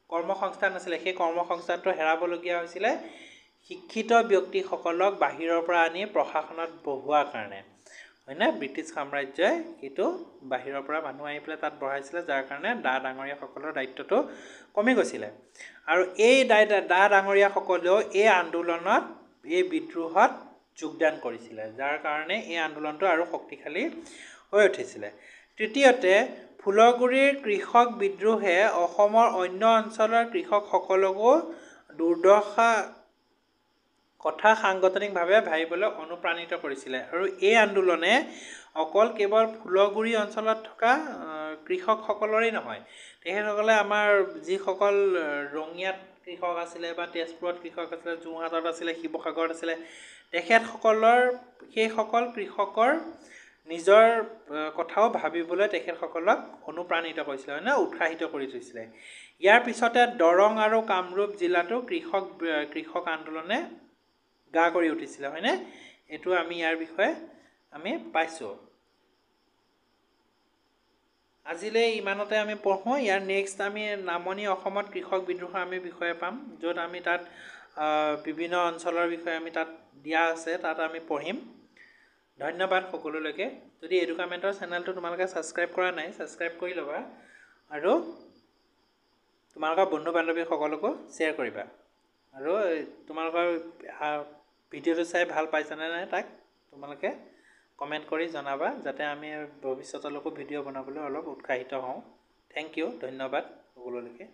কৰ্মসংস্থান আছিলে সেই কৰ্মসংস্থানটো হেৰাবলগীয়া হৈছিলে শিক্ষিত ব্যক্তিসকলক বাহিৰৰ পৰা আনি প্ৰশাসনত বহোৱাৰ কাৰণে হয়নে ব্ৰিটিছ সাম্ৰাজ্যই সেইটো বাহিৰৰ পৰা মানুহ আহি পেলাই তাত বহাইছিলে যাৰ কাৰণে ডাঙৰীয়াসকলৰ দায়িত্বটো কমি গৈছিলে আৰু এই ডাঙৰীয়াসকলেও এই আন্দোলনত এই বিদ্ৰোহত যোগদান কৰিছিলে যাৰ কাৰণে এই আন্দোলনটো আৰু শক্তিশালী হৈ উঠিছিলে তৃতীয়তে ফুলগুৰিৰ কৃষক বিদ্ৰোহে অসমৰ অন্য অঞ্চলৰ কৃষকসকলকো দুৰ্দশা কথা সাংগঠনিকভাৱে ভাবিবলৈ অনুপ্ৰাণিত কৰিছিলে আৰু এই আন্দোলনে অকল কেৱল ফুলগুৰি অঞ্চলত থকা কৃষকসকলৰেই নহয় তেখেতসকলে আমাৰ যিসকল ৰঙিয়াত কৃষক আছিলে বা তেজপুৰত কৃষক আছিলে যোৰহাটত আছিলে শিৱসাগৰত আছিলে সেইসকল কৃষকৰ নিজৰ কথাও ভাবিবলৈ তেখেতসকলক অনুপ্ৰাণিত কৰিছিলে মানে উৎসাহিত কৰি থৈছিলে ইয়াৰ পিছতে দৰং আৰু কামৰূপ জিলাতো কৃষক আন্দোলনে গা কৰি উঠিছিলে হয়নে এইটো আমি ইয়াৰ বিষয়ে আমি পাইছোঁ আজিলৈ ইমানতে আমি পঢ়োঁ ইয়াৰ নেক্সট আমি নামনি অসমত কৃষক বিদ্ৰোহ আমি বিষয়ে পাম য'ত আমি তাত বিভিন্ন অঞ্চলৰ বিষয়ে আমি তাত দিয়া আছে তাত আমি পঢ়িম ধন্যবাদ সকলোলৈকে যদি এডুকামেণ্টৰ চেনেলটো তোমালোকে ছাবস্ক্ৰাইব কৰা নাই ছাবস্ক্ৰাইব কৰি ল'বা আৰু তোমালোকৰ বন্ধু বান্ধৱীসকলকো শ্বেয়াৰ কৰিবা আৰু তোমালোকৰ ভিডিঅ'টো চাই ভাল পাইছানে নাই তাক তোমালোকে কমেণ্ট কৰি জনাবা যাতে আমি ভৱিষ্যতলৈকো ভিডিঅ' বনাবলৈ অলপ উৎসাহিত হওঁ থেংক ইউ ধন্যবাদ সকলোলৈকে